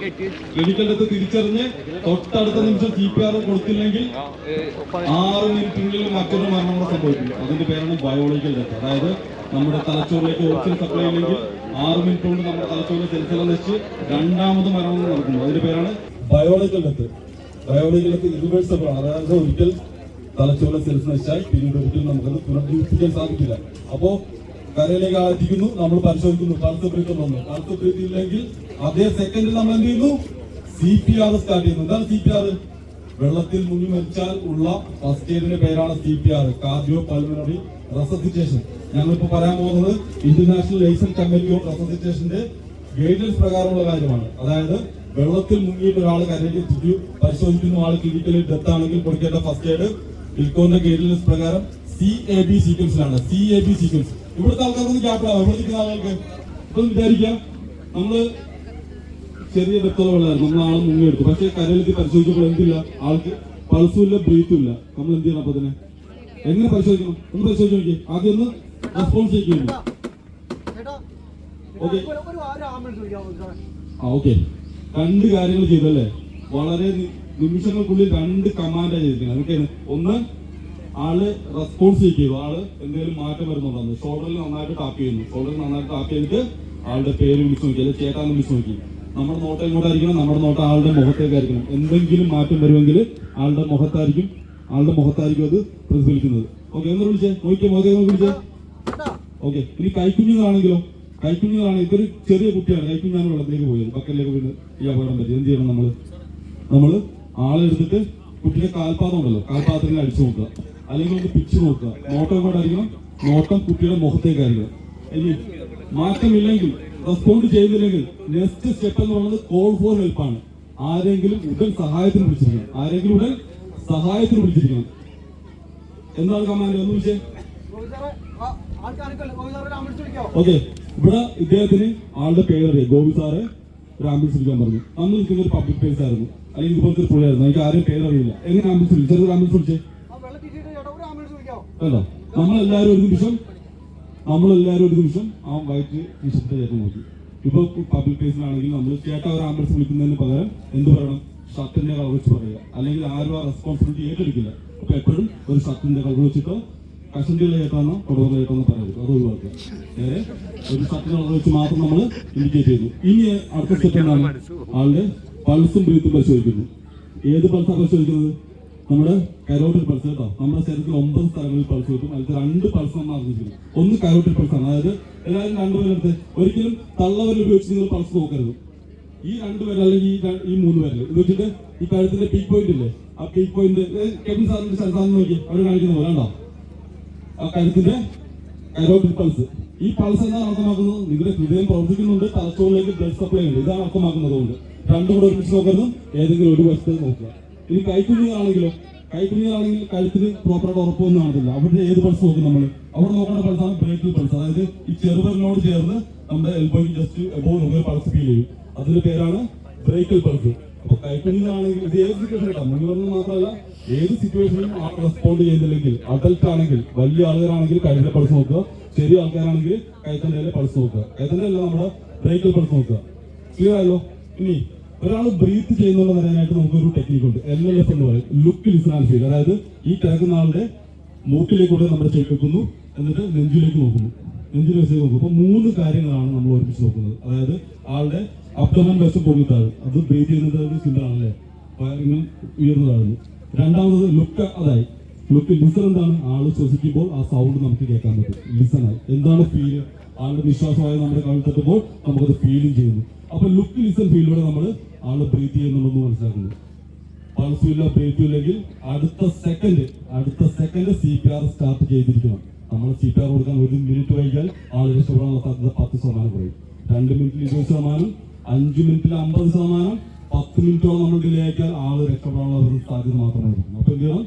ക്ലിനിക്കൽ ഡെത്ത് തിരിച്ചറിഞ്ഞ് തൊട്ടടുത്ത നിമിഷം CPR കൊടുത്തില്ലെങ്കിൽ 6 മിനിറ്റിനുള്ളിൽ മറ്റൊരു മരണം കൂടെ സംഭവിക്കും. അതിന്റെ പേരാണ് ബയോളജിക്കൽ ഡെത്ത്. അതായത് നമ്മുടെ തലച്ചോറിലേക്ക് ഓക്സിജൻ സപ്ലൈ ഇല്ലെങ്കിൽ 6 മിനിറ്റ് കൊണ്ട് നമ്മുടെ തലച്ചോറിലെ സെൽസെല്ലാം നശിച്ച് രണ്ടാമത് മരണം നടക്കുന്നു. അതിന്റെ പേരാണ് biological death. Biological death irreversible ആണ്. അതായത് ഒരിക്കൽ തലച്ചോറിലെ സെൽസ് നശിച്ചാൽ പിന്നീട് ഒരിക്കലും നമുക്കത് പുനർജീവിപ്പിക്കാൻ സാധിക്കില്ല. അപ്പോ കരയിലേക്ക് ആളെത്തിക്കുന്നു, നമ്മൾ പരിശോധിക്കുന്നു, പൾസ് ബ്രീത്ത് വന്നു. പൾസ് ബ്രീത്ത് ഇല്ലെങ്കിൽ അതേ സെക്കൻഡിൽ നമ്മൾ എന്ത് ചെയ്യുന്നു? CPR സ്റ്റാർട്ട് ചെയ്യുന്നു. എന്താണ് CPR? വെള്ളത്തിൽ മുങ്ങി മരിച്ചാൽ ഉള്ള ഫസ്റ്റ് എയ്ഡിന്റെ പേരാണ് CPR, കാർഡിയോ പൾമണറി റെസസിറ്റേഷൻ. ഞങ്ങളിപ്പോ പറയാൻ പോകുന്നത് ഇന്റർനാഷണൽ ലൈസൻസ് കമ്മിറ്റി ഓഫ് റെസസിറ്റേഷന്റെ ഗൈഡൻസ് പ്രകാരമുള്ള കാര്യമാണ്. അതായത് വെള്ളത്തിൽ മുങ്ങിയിട്ട് ഒരാൾ കരയിലേക്ക് എത്തിച്ചു, പരിശോധിക്കുന്നു, ആൾ ക്ലിനിക്കലി ഡെത്ത് ആണെങ്കിൽ കൊടുക്കേണ്ട ഫസ്റ്റ് എയ്ഡ് ഇൽക്കോന്റെ ഗൈഡൻസ് പ്രകാരം CAB സീക്വൻസിലാണ്. CAB sequence. ഇവിടുത്തെ ആൾക്കാർക്കൊന്നും ക്യാപ്റ്റാവും. ഇവിടെ നിൽക്കുന്ന ആളുകൾക്ക് ഇപ്പം വിചാരിക്കാം നമ്മള് ചെറിയ ഡെത്തുള്ള വെള്ളമായിരുന്നു, നമ്മൾ ആൾ മുങ്ങിയെടുത്തു. പക്ഷെ കരയിലെത്തി പരിശോധിച്ചപ്പോൾ എന്തില്ല? ആൾക്ക് പൾസും ഇല്ല, ബ്രീത്തും ഇല്ല. നമ്മൾ എന്ത് ചെയ്യണം? അപ്പൊ അതിനെ എങ്ങനെ പരിശോധിക്കണം? ഒന്ന് പരിശോധിച്ച് നോക്കി. ആദ്യം ഒന്ന് റെസ്പോൺസ് ചെയ്യുന്നു. Okay, okay. 2 കാര്യങ്ങൾ ചെയ്തല്ലേ? വളരെ നിമിഷങ്ങൾക്കുള്ളിൽ 2 കമാൻഡാണ് ചെയ്തിരിക്കുന്നത്. അതൊക്കെയാണ്. ഒന്ന്, ആള് റെസ്പോൺസ് ചെയ്തു. ആള് എന്തെങ്കിലും മാറ്റം വരുന്നുണ്ടെന്ന് ഷോൾഡറിൽ നന്നായിട്ട് ടാപ്പ് ചെയ്യുന്നു. ഷോൾഡറിൽ നന്നായിട്ട് ടാപ്പ് ചെയ്തിട്ട് ആളുടെ പേര് വിളിച്ചു നോക്കി, അല്ലെങ്കിൽ ചേട്ടാന്ന് വിളിച്ചു നോക്കി. നമ്മുടെ നോട്ടം എങ്ങോട്ടായിരിക്കണം? നമ്മുടെ നോട്ടം ആളുടെ മുഖത്തേക്കായിരിക്കണം. എന്തെങ്കിലും മാറ്റം വരുമെങ്കിൽ ആളുടെ മുഖത്തായിരിക്കും അത് പ്രതിഫലിക്കുന്നത്. ഓക്കെ, ഒന്ന് വിളിച്ചേ, നോക്കിയേ, മുഖത്തേക്ക് വിളിച്ചേ. ഓക്കെ, ഇനി കൈക്കുഞ്ഞുങ്ങളാണെങ്കിലോ? കൈക്കുഞ്ഞുങ്ങളാണെങ്കിൽ ഇതൊരു ചെറിയ കുട്ടിയാണ്, കൈക്കുഞ്ഞാണ് വെള്ളത്തിലേക്ക് പോയത്, ബക്കറ്റിലേക്ക് വീണ് ഈ അപകടം പറ്റി. എന്ത് ചെയ്യണം? നമ്മള് ആളെടുത്തിട്ട് കുട്ടിയുടെ കാൽപാദം ഉണ്ടല്ലോ, കാൽപാദത്തിനെ അടിച്ചു നോക്കുക, അല്ലെങ്കിൽ ഒന്ന് പിച്ച് നോക്കുക. നോട്ടം എങ്ങോട്ടായിരിക്കണം? നോട്ടം കുട്ടിയുടെ മുഖത്തേക്കായിരിക്കണം. ഇനി മാറ്റമില്ലെങ്കിൽ, റെസ്പോണ്ട് ചെയ്തില്ലെങ്കിൽ നെക്സ്റ്റ് സ്റ്റെപ്പ് എന്ന് പറയുന്നത് കോൾ ഫോർ ഹെൽപ്പാണ്. ആരെങ്കിലും ഉടൻ സഹായത്തിന് വിളിച്ചിരിക്കണം. എന്താണ് കമാൻഡ്? ഒന്ന് വിളിച്ചേ. ഓക്കെ, ഇവിടെ ഇദ്ദേഹത്തിന് ആളുടെ പേരറിയാം. ഗോപി സാറ് ഒരു ആംബുലൻസ് വിളിക്കാൻ പറഞ്ഞു. അന്ന് നിൽക്കുന്ന ഒരു പബ്ലിക് പ്ലേസ് ആയിരുന്നു, അല്ലെങ്കിൽ ഇതുപോലത്തെ ഒരു പുഴയായിരുന്നു. എനിക്ക് ആരും പേരറിയില്ല. എങ്ങനെ ആംബുലൻസ് വിളിച്ചു? ചെറിയൊരു ആംബുലൻസ് വിളിച്ചേ. അല്ലോ, നമ്മളെല്ലാവരും ഒരു നിമിഷം ആ വൈറ്റ് ടീഷർട്ട് ചേട്ടൻ നോക്കി. ഇപ്പൊ പബ്ലിക് പ്ലേസിലാണെങ്കിൽ നമ്മൾ ചേട്ടാ ഒരു ആംബുലൻസ് വിളിക്കുന്നതിന് പകരം എന്ത് പറയണം? ഷർട്ടിന്റെ കളർ വെച്ച് പറയുക, അല്ലെങ്കിൽ ആരും ആ റെസ്പോൺസിബിലിറ്റി ഏറ്റെടുക്കില്ല. അപ്പൊ എപ്പോഴും ഒരു ഷർട്ടിന്റെ കളർ വെച്ചിട്ടോ കഷണ്ടിയുള്ള ചേട്ടാന്നോ കൊടുക്കുന്ന ചേട്ടാന്നോ പറയരുത്, അത് ഒഴിവാക്കുക. നേരെ ഒരു ഷർട്ടിന്റെ കളർ വെച്ച് മാത്രം നമ്മൾ ഇൻഡിക്കേറ്റ് ചെയ്തു. ഇനി അടുത്ത സ്റ്റെപ്പ് എന്താണ്? ആളുടെ പൾസും ബ്രീത്തും പരിശോധിക്കുന്നു. ഏത് പൾസാണ് പരിശോധിക്കുന്നത്? നമ്മുടെ കരോട്ടിൽ പൾസ് കേട്ടോ. നമ്മുടെ ശരീരത്തിൽ 9 സ്ഥലങ്ങളിൽ പൾസ് കിട്ടും. അതിൽ 2 പൾസ് നമ്മൾ അറിഞ്ഞിരിക്കുന്നു. ഒന്ന് കരോട്ടിൽ പൾസാണ്, അതായത് എല്ലാവരും 2 പേരെടുത്ത് ഒരിക്കലും തള്ളവരൽ ഉപയോഗിച്ച് നിങ്ങൾ പൾസ് നോക്കരുത്. ഈ 2 പേര് അല്ലെങ്കിൽ ഈ 3 പേരിൽ ഇത് വെച്ചിട്ട് ഈ കഴുത്തിന്റെ പീക്ക് പോയിന്റ് ഇല്ലേ, ആ പീക്ക് പോയിന്റ് കെവിൻ സാറിന്റെ സാധനം നോക്കി അവർ കാണിക്കുന്ന പോലെ ഉണ്ടോ? ആ കഴുത്തിന്റെ കരോട്ടിൽ പൾസ്. ഈ പൾസ് എന്താണ് അർത്ഥമാക്കുന്നത്? നിങ്ങളുടെ ഹൃദയം പ്രവർത്തിക്കുന്നുണ്ട്, തലച്ചോറിലേക്ക് ബ്ലഡ് സപ്ലൈ ഉണ്ട്. ഇതാണ് അർത്ഥമാക്കുന്നത്. കൊണ്ട് 2 കൂടെ ഒരുമിച്ച് നോക്കരുത്, ഏതെങ്കിലും ഒരു വശത്ത് നോക്കുക. ഇനി കൈക്കുഞ്ഞുങ്ങളാണെങ്കിലും കഴുത്തിന് പ്രോപ്പറായിട്ട് ഉറപ്പൊന്നും കാണത്തില്ല. അവിടെ ഏത് പൾസ് നോക്കും നമ്മൾ? അവിടെ നോക്കേണ്ട പൾസാണ് ബ്രേക്കിൽ പൾസ്. അതായത് ഈ ചെറുപരനോട് ചേർന്ന് നമ്മുടെ എൽബോയ്ക്ക് ജസ്റ്റ് എബോവ് നമുക്ക് പൾസ് ഫീൽ ചെയ്യും. അതിന്റെ പേരാണ് ബ്രേക്കിൽ പൾസ്. അപ്പൊ കൈക്കുഞ്ഞുങ്ങളാണെങ്കിൽ ഇത് ഏത് സിറ്റുവേഷൻ കേട്ടോ, മുന്നിൽ മാത്രമല്ല ഏത് സിറ്റുവേഷനും ആ റെസ്പോണ്ട് ചെയ്യുന്നില്ലെങ്കിൽ, അഡൽട്ട് ആണെങ്കിൽ, വലിയ ആളുകാരാണെങ്കിൽ കഴുത്തിന്റെ പൾസ് നോക്കുക, ചെറിയ ആൾക്കാരാണെങ്കിൽ കൈത്തന്റെ പൾസ് നോക്കുക. കൈത്തന്റെ അല്ല, നമ്മുടെ ബ്രേക്കിൽ പൾസ് നോക്കുക. ക്ലിയർ ആയല്ലോ. ഇനി ഒരാൾ ബ്രീത്ത് ചെയ്യുന്നുള്ള പറയാനായിട്ട് നമുക്കൊരു ടെക്നിക്ക് ഉണ്ട്, LLF എന്ന് പറയും, ലുക്ക് ലിസൺ ആൻഡ് ഫീൽ. അതായത് ഈ കിടക്കുന്ന ആളുടെ മൂക്കിലേക്കൂടെ നമ്മൾ ചെവി വെക്കുന്നു, എന്നിട്ട് നെഞ്ചിലേക്ക് നോക്കുന്നു, നെഞ്ചിലേക്ക് നോക്കും. അപ്പൊ 3 കാര്യങ്ങളാണ് നമ്മൾ ഒരുമിച്ച് നോക്കുന്നത്. അതായത് ആളുടെ അബ്ഡോമൻ വശം പൊങ്ങിത്താഴും, അത് ബ്രീത്ത് ചെയ്യുന്നത് സിമ്പിൾ ആണല്ലേ, വയറിങ്ങനെ ഉയർന്നതാകുന്നു. രണ്ടാമത് ലുക്ക്, അതായി ലുക്ക് ലിസൺ എന്താണ്, ആള് ശ്വസിക്കുമ്പോൾ ആ സൗണ്ട് നമുക്ക് കേൾക്കാൻ പറ്റും, ലിസണായി. എന്താണ് ഫീല്, ആളുടെ നിശ്വാസമായി നമ്മുടെ കവിൾ തട്ടുമ്പോൾ നമുക്കത് ഫീലും ചെയ്യുന്നു. അപ്പൊ ലുക്ക് ലിസൺ ഫീലിലൂടെ നമ്മൾ ആള് ബ്രീത്ത് ചെയ്യുന്നുണ്ടെന്ന് മനസ്സിലാക്കുന്നു. പൾസ് ഇല്ല, ബ്രീത്ത് ഇല്ലെങ്കിൽ അടുത്ത സെക്കൻഡ് CPR സ്റ്റാർട്ട് ചെയ്തിരിക്കണം. നമ്മൾ CPR കൊടുക്കാൻ 1 മിനിറ്റ് വൈകിയാൽ ആള് രക്ഷപ്പെടാനുള്ള സാധ്യത 10% കുറയും. 2 മിനിറ്റിൽ 20%, 5 മിനിറ്റിൽ 50%, 10 മിനിറ്റോളം നമ്മൾ ഡിലേ ആക്കിയാൽ ആള് രക്ഷപ്പെടാനുള്ള സാധ്യത മാത്രമായിരിക്കും. അപ്പൊ എന്ത് ചെയ്യണം,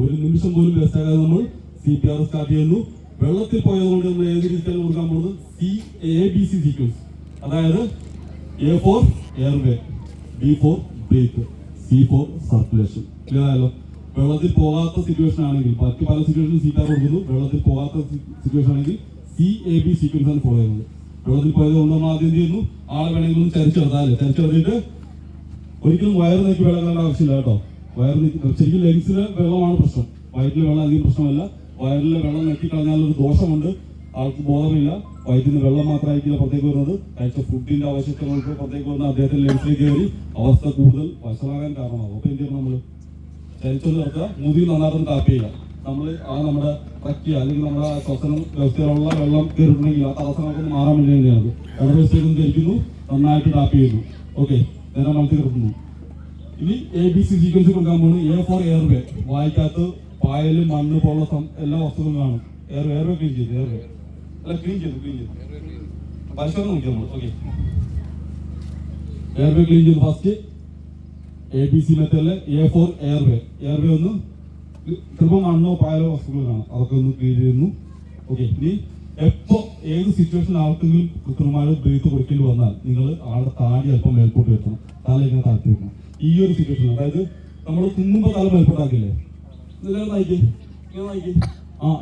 1 നിമിഷം പോലും വേസ്റ്റാകാതെ നമ്മൾ CPR സ്റ്റാർട്ട് ചെയ്യുന്നു. വെള്ളത്തിൽ പോയതുകൊണ്ട് നമ്മൾ ഏത് രീതിക്കാണ് കൊടുക്കാൻ പോകുന്നത്, ABC സീക്വൻസ്. അതായത് A for airway, B for breath, C for circulation. Clear ആയല്ലോ. വെള്ളത്തിൽ പോകാത്ത സിറ്റുവേഷൻ ആണെങ്കിൽ, മറ്റു പല സിറ്റുവേഷനും CPR കൊടുക്കുന്നു, വെള്ളത്തിൽ പോകാത്ത സിറ്റുവേഷൻ ആണെങ്കിൽ CAB സീക്വൻസ് ആണ് ഫോളോ ചെയ്യുന്നത്. വെള്ളത്തിൽ പോയത് കൊണ്ട് നമ്മൾ ആദ്യം എന്ത് ചെയ്യുന്നു, ആളെ വേണമെങ്കിൽ ഒന്ന് ചരിച്ചെടുത്താലേ, ചരിച്ചെടുത്തിട്ട് ഒരിക്കലും വയറ് നീക്കി വെള്ളം കളയേണ്ട ആവശ്യമില്ല കേട്ടോ. വയറ് നീക്കി, ശരിക്കും ലങ്സിലെ വെള്ളമാണ് പ്രശ്നം, വയറ്റിലെ വെള്ളം അധികം പ്രശ്നമല്ല. വയറിലെ വെള്ളം നീക്കി കളഞ്ഞാലൊരു ദോഷമുണ്ട്, ആൾക്ക് ബോധമില്ല, വയറ്റിന് വെള്ളം മാത്രമായിരിക്കില്ല പുറത്തേക്ക് വരുന്നത്, കഴിച്ച ഫുഡിന്റെ ആവശ്യങ്ങൾക്ക് പുറത്തേക്ക് വന്ന അദ്ദേഹത്തിന്റെ ലെൻസിലേക്ക് കയറി അവസ്ഥ കൂടുതൽ വഷളാകാൻ കാരണമാകും. അപ്പൊ എന്ത് ചെയ്യണം, നമ്മൾ ചരിച്ചൊന്ന് നിർത്തുക, മുതി നന്നായിട്ടൊന്ന് ടാപ്പ് ചെയ്യുക. നമ്മൾ നമ്മുടെ പ്രക്രിയ അല്ലെങ്കിൽ നമ്മുടെ ശ്വസനം വ്യവസ്ഥയിലുള്ള വെള്ളം കയറിയിട്ടുണ്ടെങ്കിൽ ആ തടസ്സങ്ങൾക്കൊന്ന് മാറാൻ വേണ്ടി തന്നെയാണ്. ഇടവസ്ഥയിലൊന്ന് ധരിക്കുന്നു, നന്നായിട്ട് ടാപ്പ് ചെയ്യുന്നു. ഓക്കെ, നേരെ മനസ്സിൽ കിടക്കുന്നു. ഇനി ABC സീക്വൻസ് കൊടുക്കാൻ പോകുന്നു. A for airway, വായിക്കകത്ത് പായല് മണ്ണ് പോലുള്ള എല്ലാ വസ്തുക്കളും കാണും. എയർവേ ക്ലീൻ ചെയ്തു, എയർവേ അല്ല ക്ലീൻ ചെയ്തു പരിശോധന നോക്കി നമ്മൾ. ഓക്കെ, എയർവേ ക്ലീൻ ചെയ്തു. First ABC മെത്തേഡില് A for airway, airway ഒന്ന് ചിലപ്പോൾ മണ്ണോ പായലോ വസ്തുക്കൾ കാണാം, അതൊക്കെ ഒന്ന് ക്ലീൻ ചെയ്യുന്നു. ഓക്കെ, ഇനി എപ്പോ ഏത് സിറ്റുവേഷൻ ആർക്കെങ്കിലും കൃത്രിമമായി ബ്രീത്ത് കൊടുക്കേണ്ടി വന്നാൽ നിങ്ങൾ ആളുടെ താടി അല്പം മേൽപോട്ട് വെക്കണം, തല ഇങ്ങനെ താഴ്ത്തി വെക്കണം. ഈ ഒരു സിറ്റുവേഷൻ, അതായത് നമ്മൾ തുമ്മുമ്പോൾ തല മേൽപോട്ടാക്കില്ലേ,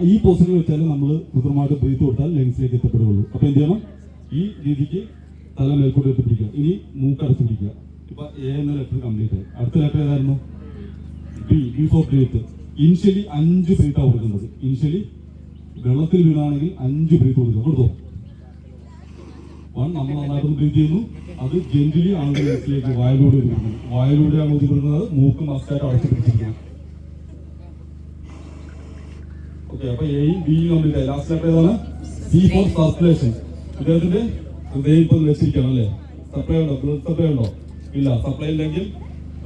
ഈ പൊസിഷനിൽ വെച്ചാൽ നമ്മൾ കൃത്രിമമായിട്ട് ബ്രീത്ത് കൊടുത്താൽ ലെങ്സിലേക്ക് എത്തപ്പെടുകയുള്ളൂ. അപ്പൊ എന്ത് ചെയ്യണം, ഈ രീതിക്ക് തല മേൽപോട്ട് എത്തിപ്പിടിക്കുക. ഇനി മൂക്കടച്ച് പിടിക്കുക. ഇപ്പൊ A എന്ന ലെറ്റർ കംപ്ലീറ്റ് ആയി. അടുത്ത ലെറ്റർ ഏതായിരുന്നു, B ഫോർ ബ്രീത്ത്. ഇനിഷ്യലി 5 ബ്രീത്താണ് കൊടുക്കുന്നത്. ഇനിഷ്യലി വെള്ളത്തിൽ വീണാണെങ്കിൽ 5 ബ്രീത്ത് കൊടുത്തോ. 1 നമ്മൾ നന്നായിട്ടൊന്ന് ബ്രീത്ത് ചെയ്യുന്നു, അത് ജെന്റിലി ആളുടെ ലെൻസിലേക്ക് വായിലൂടെ വരുന്നു. വായിലൂടെയാണ് ഊതിപ്പെടുന്നത്, മൂക്ക് മസ്റ്റായിട്ട് അടച്ചു പിടിച്ചിരിക്കണം. ഓക്കെ, അപ്പൊ Aയും Bയും കംപ്ലീറ്റ് ആയി. ലാസ്റ്റ് ലെറ്റർ ഏതാണ്, C ഫോർ സർക്കുലേഷൻ. ഇദ്ദേഹത്തിന്റെ ഹൃദയം ഇപ്പൊ വെച്ചിരിക്കണം അല്ലേ, സപ്ലൈ ഉണ്ടോ, ബ്ലഡ് സപ്ലൈ ഉണ്ടോ, ഇല്ല. സപ്ലൈ ഇല്ലെങ്കിൽ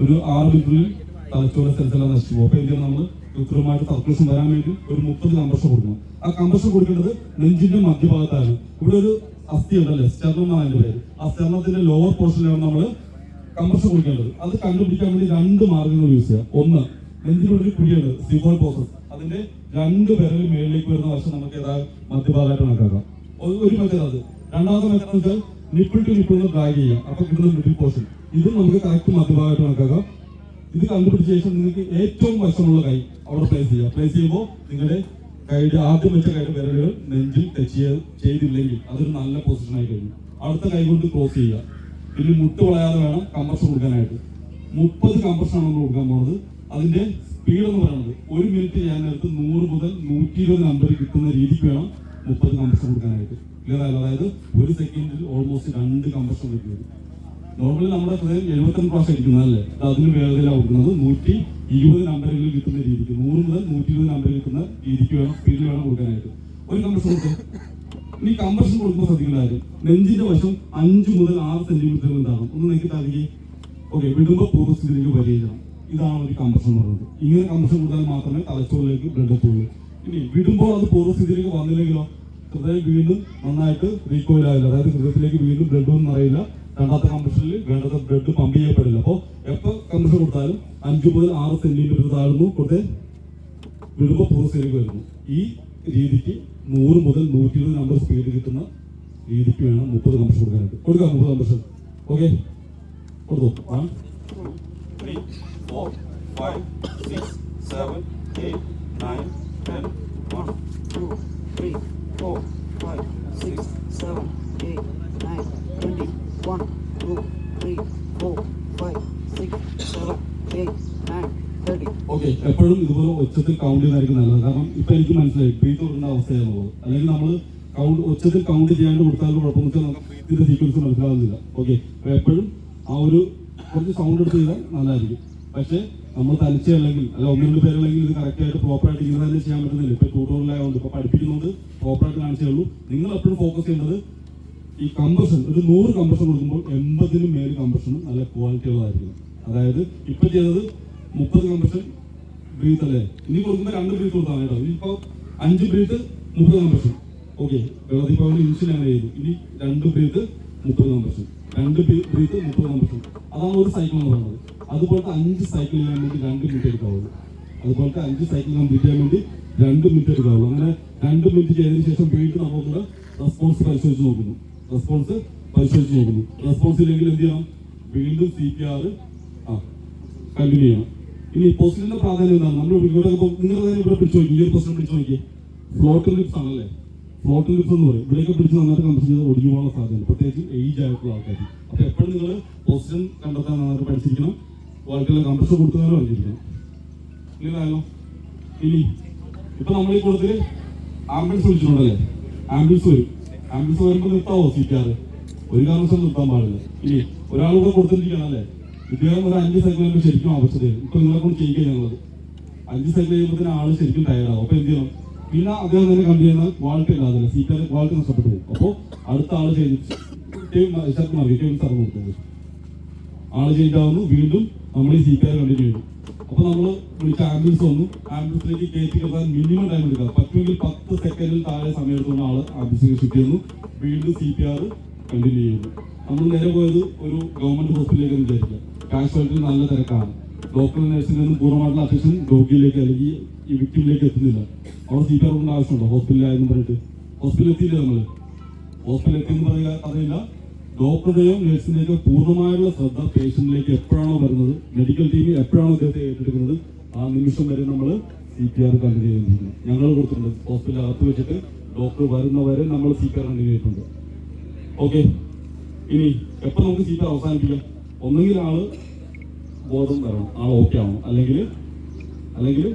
ഒരു 6 മിനിറ്റിൽ തലച്ചോറ് സെൽസ് എല്ലാം നശിച്ചു പോകും. അപ്പൊ എന്തെങ്കിലും നമ്മൾ കൃത്രിമമായിട്ട് സർക്കുലേഷൻ വരാൻ വേണ്ടി ഒരു 30 കംപ്രഷൻ കൊടുക്കണം. ആ കംപ്രഷൻ കൊടുക്കേണ്ടത് നെഞ്ചിന്റെ മധ്യഭാഗത്താണ്. ഇവിടെ ഒരു അസ്ഥി ഉണ്ടല്ലേ, സ്റ്റെർണം എന്നാണ് അതിന്റെ പേര്. ആ സ്റ്റെർണത്തിന്റെ ലോവർ പോർഷനിലാണ് നമ്മൾ കംപ്രഷൻ കൊടുക്കേണ്ടത്. അത് കണ്ടുപിടിക്കാൻ വേണ്ടി 2 മാർഗങ്ങൾ യൂസ് ചെയ്യാം. ഒന്ന്, നെഞ്ചിലൊരു കുഴിയുണ്ട്, സിഫോൾ പ്രോസസ്, അതിന്റെ 2 വിരൽ മേളിലേക്ക് വരുന്ന വശം നമുക്ക് മധ്യഭാഗമായിട്ട് കണക്കാക്കാം. ഒരു മെത്തേഡ് അത്. രണ്ടാമത്തെ മെത്തേഡ് എന്ന് വെച്ചാൽ നിപ്പിൾ ടു നിപ്പിൾ ഡ്രൈ ചെയ്യാം. അപ്പൊ കിട്ടുന്ന മിഡിൽ പോർഷൻ, ഇത് നമുക്ക് കറക്റ്റ് മധ്യഭാഗമായിട്ട് കണക്കാക്കാം. ഇത് കണ്ടുപിടിച്ച ശേഷം നിങ്ങൾക്ക് ഏറ്റവും വശമുള്ള കൈ അവിടെ പ്ലേസ് ചെയ്യുക. പ്ലേസ് ചെയ്യുമ്പോൾ നിങ്ങളുടെ കൈയുടെ ആദ്യം വെച്ച കൈയുടെ വിരലുകൾ നെഞ്ചിൽ ടച്ച് ചെയ്തില്ലെങ്കിൽ അതൊരു നല്ല പൊസിഷനായി കഴിഞ്ഞു. അടുത്ത കൈ കൊണ്ട് ക്രോസ് ചെയ്യുക. പിന്നെ മുട്ട് വളയാതെ വേണം കംപ്രഷൻ കൊടുക്കാനായിട്ട്. 30 കംപ്രഷനാണ് നമ്മൾ കൊടുക്കാൻ പോകുന്നത്. അതിന്റെ സ്പീഡ് എന്ന് പറയുന്നത് 1 മിനിറ്റ് ചെയ്യാൻ നേരത്ത് 100 മുതൽ 120 നമ്പർ കിട്ടുന്ന രീതിക്ക് വേണം 30 കംപ്രഷൻ കൊടുക്കാനായിട്ട്. ക്ലിയർ ആയല്ലോ. അതായത് 1 സെക്കൻഡിൽ ഓൾമോസ്റ്റ് 2 കംപ്രഷൻ കിട്ടുന്നത്. നോർമലി നമ്മുടെ ഹൃദയം 72 പ്രാവശ്യം ഇരിക്കുന്നത് അല്ലേ, അതിന് വേഗതയിലാണ് കൊടുക്കുന്നത്. 120 നമ്പറുകളിൽ കിട്ടുന്ന രീതിക്ക്, 100 മുതൽ 120 നമ്പറിൽ കിട്ടുന്ന രീതിക്ക് വേണം, സ്പീഡിൽ വേണം കൊടുക്കാനായിട്ട്. ഒരു കംപ്രഷൻ കൊടുത്ത് ഇനി കംപ്രഷൻ കൊടുക്കുമ്പോൾ ശ്രദ്ധിക്കേണ്ട കാര്യം, നെഞ്ചിന്റെ വശം 5 മുതൽ 6 സെന്റിമീറ്റർ ഉണ്ടാകും. ഒന്ന് നീക്കി താഴേക്ക്. ഓക്കെ, വിടുമ്പോൾ പൂർവ്വസ്ഥിതിയിലേക്ക് വരികയാണ്. ഇതാണ് ഒരു കംപ്രഷൻ എന്ന് പറയുന്നത്. ഇങ്ങനെ കംപ്രഷൻ കൊടുത്താൽ മാത്രമേ തലച്ചോറിലേക്ക് ബ്ലഡ് എത്തുള്ളൂ. ഇനി വിടുമ്പോൾ അത് പൂർവ്വസ്ഥിതിയിലേക്ക് വന്നില്ലെങ്കിലോ ഹൃദയം വീണ്ടും നന്നായിട്ട് റീകോയിൽ ആയില്ല, അതായത് ഹൃദയത്തിലേക്ക് വീണ്ടും ബ്ലഡ് ഒന്നും അറിയില്ല. രണ്ടാമത്തെ കംപ്രഷനിൽ വേണ്ടത് ബ്ലഡ് പമ്പ് ചെയ്യപ്പെടില്ല. അപ്പോൾ എപ്പോൾ കംപ്രഷൻ കൊടുത്താലും 5 മുതൽ 6 സെന്റിമീറ്റർ താഴ്ന്നു കൊടുത്ത് വിടുമ്പോൾ പൂർവ്വസ്ഥിതിയിലേക്ക് വരുന്നു. ഈ രീതിക്ക് 100 മുതൽ 120 നമ്പർ സ്പീഡ് കിട്ടുന്ന രീതിക്ക് വേണം 30 കംപ്രഷൻ കൊടുക്കാനായിട്ട്. കൊടുക്കാം 30 കംപ്രഷൻ. ഓക്കെ, കൊടുത്തു. 1 3 4 5 6 7 8 9 10 1 2 3 4 5 6 7 8 9 20 1 2 എപ്പോഴും ഇതുപോലെ ഒച്ചത്തിൽ കൗണ്ട് ചെയ്യുന്നതായിരിക്കും നല്ലത്. കാരണം ഇപ്പൊ എനിക്ക് മനസ്സിലായി ബ്രീത്ത് കൊടുക്കേണ്ട അവസ്ഥയാണുള്ളത്. അല്ലെങ്കിൽ നമ്മൾ ഒച്ചത്തിൽ കൗണ്ട് ചെയ്യാണ്ട് കൊടുത്താലും കുഴപ്പമെന്ന് വെച്ചാൽ നമുക്ക് ബ്രീത്തിന്റെ സീക്വൻസ് മനസ്സിലാവുന്നില്ല. ഓക്കെ, അപ്പൊ എപ്പോഴും ആ ഒരു കുറച്ച് സൗണ്ട് എടുത്ത് ചെയ്താൽ നല്ലതായിരിക്കും. പക്ഷേ നമ്മൾ തനിച്ച് അല്ലെങ്കിൽ ഒന്ന് രണ്ട് പേരുണ്ടെങ്കിൽ ഇത് കറക്റ്റായിട്ട് പ്രോപ്പറായിട്ട് ഇങ്ങനെ തന്നെ ചെയ്യാൻ പറ്റുന്നില്ല. ഇപ്പൊ ട്യൂട്ടോറിയലായതുകൊണ്ട് ഇപ്പൊ പഠിപ്പിക്കുന്നതുകൊണ്ട് പ്രോപ്പറായിട്ട് കാണിച്ചേ ഉള്ളൂ. നിങ്ങൾ എപ്പോഴും ഫോക്കസ് ചെയ്യേണ്ടത് ഈ കംപ്രഷൻ, ഒരു 100 കംപ്രഷൻ കൊടുക്കുമ്പോൾ 80 മേൽ കംപ്രഷനും നല്ല ക്വാളിറ്റി ഉള്ളതായിരിക്കും. അതായത് ഇപ്പൊ ചെയ്തത് 30 കംപ്രഷൻ ബ്രീത്ത് അല്ലേ, ഇനി കൊടുക്കുമ്പോൾ 2 ബ്രീത്ത് കൊടുത്താണ് കേട്ടോ. ഇനിയിപ്പോ 5 ബ്രീത്ത് 30 കംപ്രഷൻ. ഓക്കെ, വെള്ളത്തിപ്പോ ഇൻസുലിൻ അങ്ങനെ ചെയ്തു. ഇനി 2 ബ്രീത്ത് 30 കംപ്രഷൻ, 2 ബ്രീത്ത് 30 കംപ്രഷൻ. അതാണ് ഒരു സൈക്കിൾ എന്ന് പറയുന്നത്. അതുപോലത്തെ 5 സൈക്കിൾ ചെയ്യാൻ വേണ്ടി 2 മിനിറ്റ് എടുക്കാവുള്ളൂ. അതുപോലത്തെ 5 സൈക്കിൾ കംപ്ലീറ്റ് ചെയ്യാൻ വേണ്ടി 2 മിനിറ്റ് എടുക്കാവുള്ളൂ. അങ്ങനെ 2 മിനിറ്റ് ചെയ്തതിനു ശേഷം വീണ്ടും നമുക്ക് റെസ്പോൺസ് പരിശോധിച്ച് നോക്കുന്നു. റെസ്പോൺസ് ഇല്ലെങ്കിൽ എന്ത് ചെയ്യണം? വീണ്ടും CPR കണ്ടിന്യൂ ചെയ്യണം. ഇനി പൊസിഷന്റെ പ്രാധാന്യം എന്താണ്? നമ്മൾ ഇവിടെ ഇവിടെ പിടിച്ചു നോക്കി, ഈ ഒരു പൊസിഷൻ പിടിച്ചു നോക്കി, ഫ്ലോട്ടിംഗ് ലിപ്സ് ആണല്ലേ. ഫ്ലോട്ടിംഗ് ലിപ്സ് എന്ന് പറയും. ഇവിടെയൊക്കെ പിടിച്ച് നന്നായിട്ട് കംപ്രഷൻ ചെയ്ത് ഒടിഞ്ഞു പോകാനുള്ള സാധ്യത, പ്രത്യേകിച്ച് ഏജ് ആയിട്ടുള്ള ആൾക്കാർ. അപ്പൊ എപ്പോഴും നിങ്ങൾ പൊസിഷൻ കണ്ടെത്താൻ നന്നായിട്ട് പഠിച്ചിരിക്കണം. ക്വാളിറ്റിയുള്ള കംപ്രഷൻ കൊടുക്കുന്നതിന് പഠിച്ചിരിക്കണം. ഇല്ലാലോ. ഇനി ഇപ്പൊ നമ്മൾ ഈ കൂടുതൽ ആംബുലൻസ് വിളിച്ചിട്ടുണ്ടല്ലേ, ആംബുലൻസ് വരുമ്പോൾ നിർത്താവോ CPR? ഒരു കാരണവശാലും നിർത്താൻ പാടില്ല. ഇനി ഒരാളിവിടെ കൊടുത്തിരിക്കണം അല്ലേ, ഇദ്ദേഹം ഒരു 5 സൈക്കിൾ കഴിയുമ്പോൾ ശരിക്കും ആവശ്യതയും. ഇപ്പൊ നിങ്ങളെ കൊണ്ട് ചെയ്യുക ഞങ്ങളത് 5 സൈക്കിൾ കഴിയുമ്പോൾ ആള് ശരിക്കും ടയർഡാവും. അപ്പൊ എന്ത് ചെയ്യണം? പിന്നെ അദ്ദേഹം തന്നെ കണ്ടു കഴിഞ്ഞാൽ ക്വാളിറ്റി ഇല്ലാതല്ല, CPR ക്വാളിറ്റി നഷ്ടപ്പെട്ടു പോകും. അപ്പോൾ അടുത്ത ആള് ചെയ്തിട്ട് സാർ കൊടുത്തത് ആള് ചേഞ്ച് ആവുന്നു, വീണ്ടും നമ്മൾ ഈ CPR കണ്ടിന്യൂ ചെയ്തു. അപ്പൊ നമ്മൾ വിളിച്ച ആംബുലൻസ് വന്നു, ആംബുലൻസിലേക്ക് കയറ്റി കിട്ടാൻ മിനിമം ടൈം എടുക്കുക. പറ്റുമെങ്കിൽ 10 സെക്കൻഡിൽ താഴെ സമയം എടുത്തുകൊണ്ട് ആള് ആംബുലൻസിലേക്ക് ഷിഫ്റ്റ് ചെയ്യുന്നു, വീണ്ടും CPR കണ്ടിന്യൂ ചെയ്യുന്നു. നമ്മൾ നേരെ പോയത് ഒരു ഗവൺമെന്റ് ഹോസ്പിറ്റലിലേക്ക് വിചാരിക്കുക. കാഷ്വാലിറ്റി നല്ല തിരക്കാണ്. ഡോക്ടർ നഴ്സിൽ നിന്നും പൂർണ്ണമായിട്ടുള്ള അറ്റൻഷൻ രോഗിയിലേക്ക് അല്ലെങ്കിൽ ഈ വിക്ടിമിലേക്ക് എത്തുന്നില്ല. അവിടെ CPR കൊണ്ട് ആവശ്യമുണ്ടോ? ഹോസ്പിറ്റലിലായെന്ന് പറഞ്ഞിട്ട് ഹോസ്പിറ്റലിൽ എത്തിയില്ല. നമ്മൾ ഹോസ്പിറ്റലിൽ എത്തിയെന്ന് പറയുക അറിയില്ല. ഡോക്ടറുടെയോ നഴ്സിന്റെയോ പൂർണ്ണമായുള്ള ശ്രദ്ധ പേഷ്യന്റിലേക്ക് എപ്പോഴാണോ വരുന്നത്, മെഡിക്കൽ ടീം എപ്പോഴാണോ അദ്ദേഹത്തെ ഏറ്റെടുക്കുന്നത്, ആ നിമിഷം വരെ നമ്മൾ CPR കണ്ടിന്യൂ ചെയ്യുന്നുണ്ട്. ഞങ്ങൾ കൊടുത്തിട്ടുണ്ട്. ഹോസ്പിറ്റലിൽ അകത്ത് വെച്ചിട്ട് ഡോക്ടർ വരുന്നവരെ നമ്മൾ CPR കണ്ടിന്യൂ ചെയ്തിട്ടുണ്ട്. ഓക്കെ, ഇനി എപ്പോൾ നമുക്ക് CPR അവസാനിപ്പിക്കാം? ഒന്നെങ്കിൽ ആള് ബോധം വരണം, ആൾ ഓക്കെ ആവണം, അല്ലെങ്കിൽ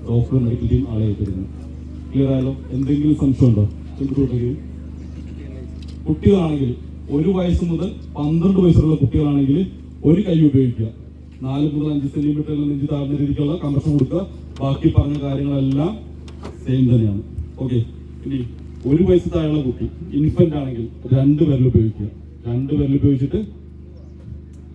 ഡോക്ടർ മെഡിക്കൽ ടീം ആളെ ഏറ്റെടുക്കണം. ക്ലിയർ ആയാലോ? എന്തെങ്കിലും സംശയം ഉണ്ടോ? കുട്ടികളാണെങ്കിൽ 1 വയസ്സ് മുതൽ 12 വയസ്സുള്ള കുട്ടികളാണെങ്കിൽ ഒരു കൈ ഉപയോഗിക്കുക. 4 മുതൽ 5 സെന്റിമീറ്റർ നെഞ്ച് താഴ്ന്ന രീതിക്കുള്ള കംപ്രഷൻ കൊടുക്കുക. ബാക്കി പറഞ്ഞ കാര്യങ്ങളെല്ലാം സെയിം തന്നെയാണ്. ഓക്കെ, ഇനി 1 വയസ്സ് താഴെയുള്ള കുട്ടി ഇൻഫന്റ് ആണെങ്കിൽ 2 വിരൽ ഉപയോഗിക്കുക. 2 വിരൽ ഉപയോഗിച്ചിട്ട്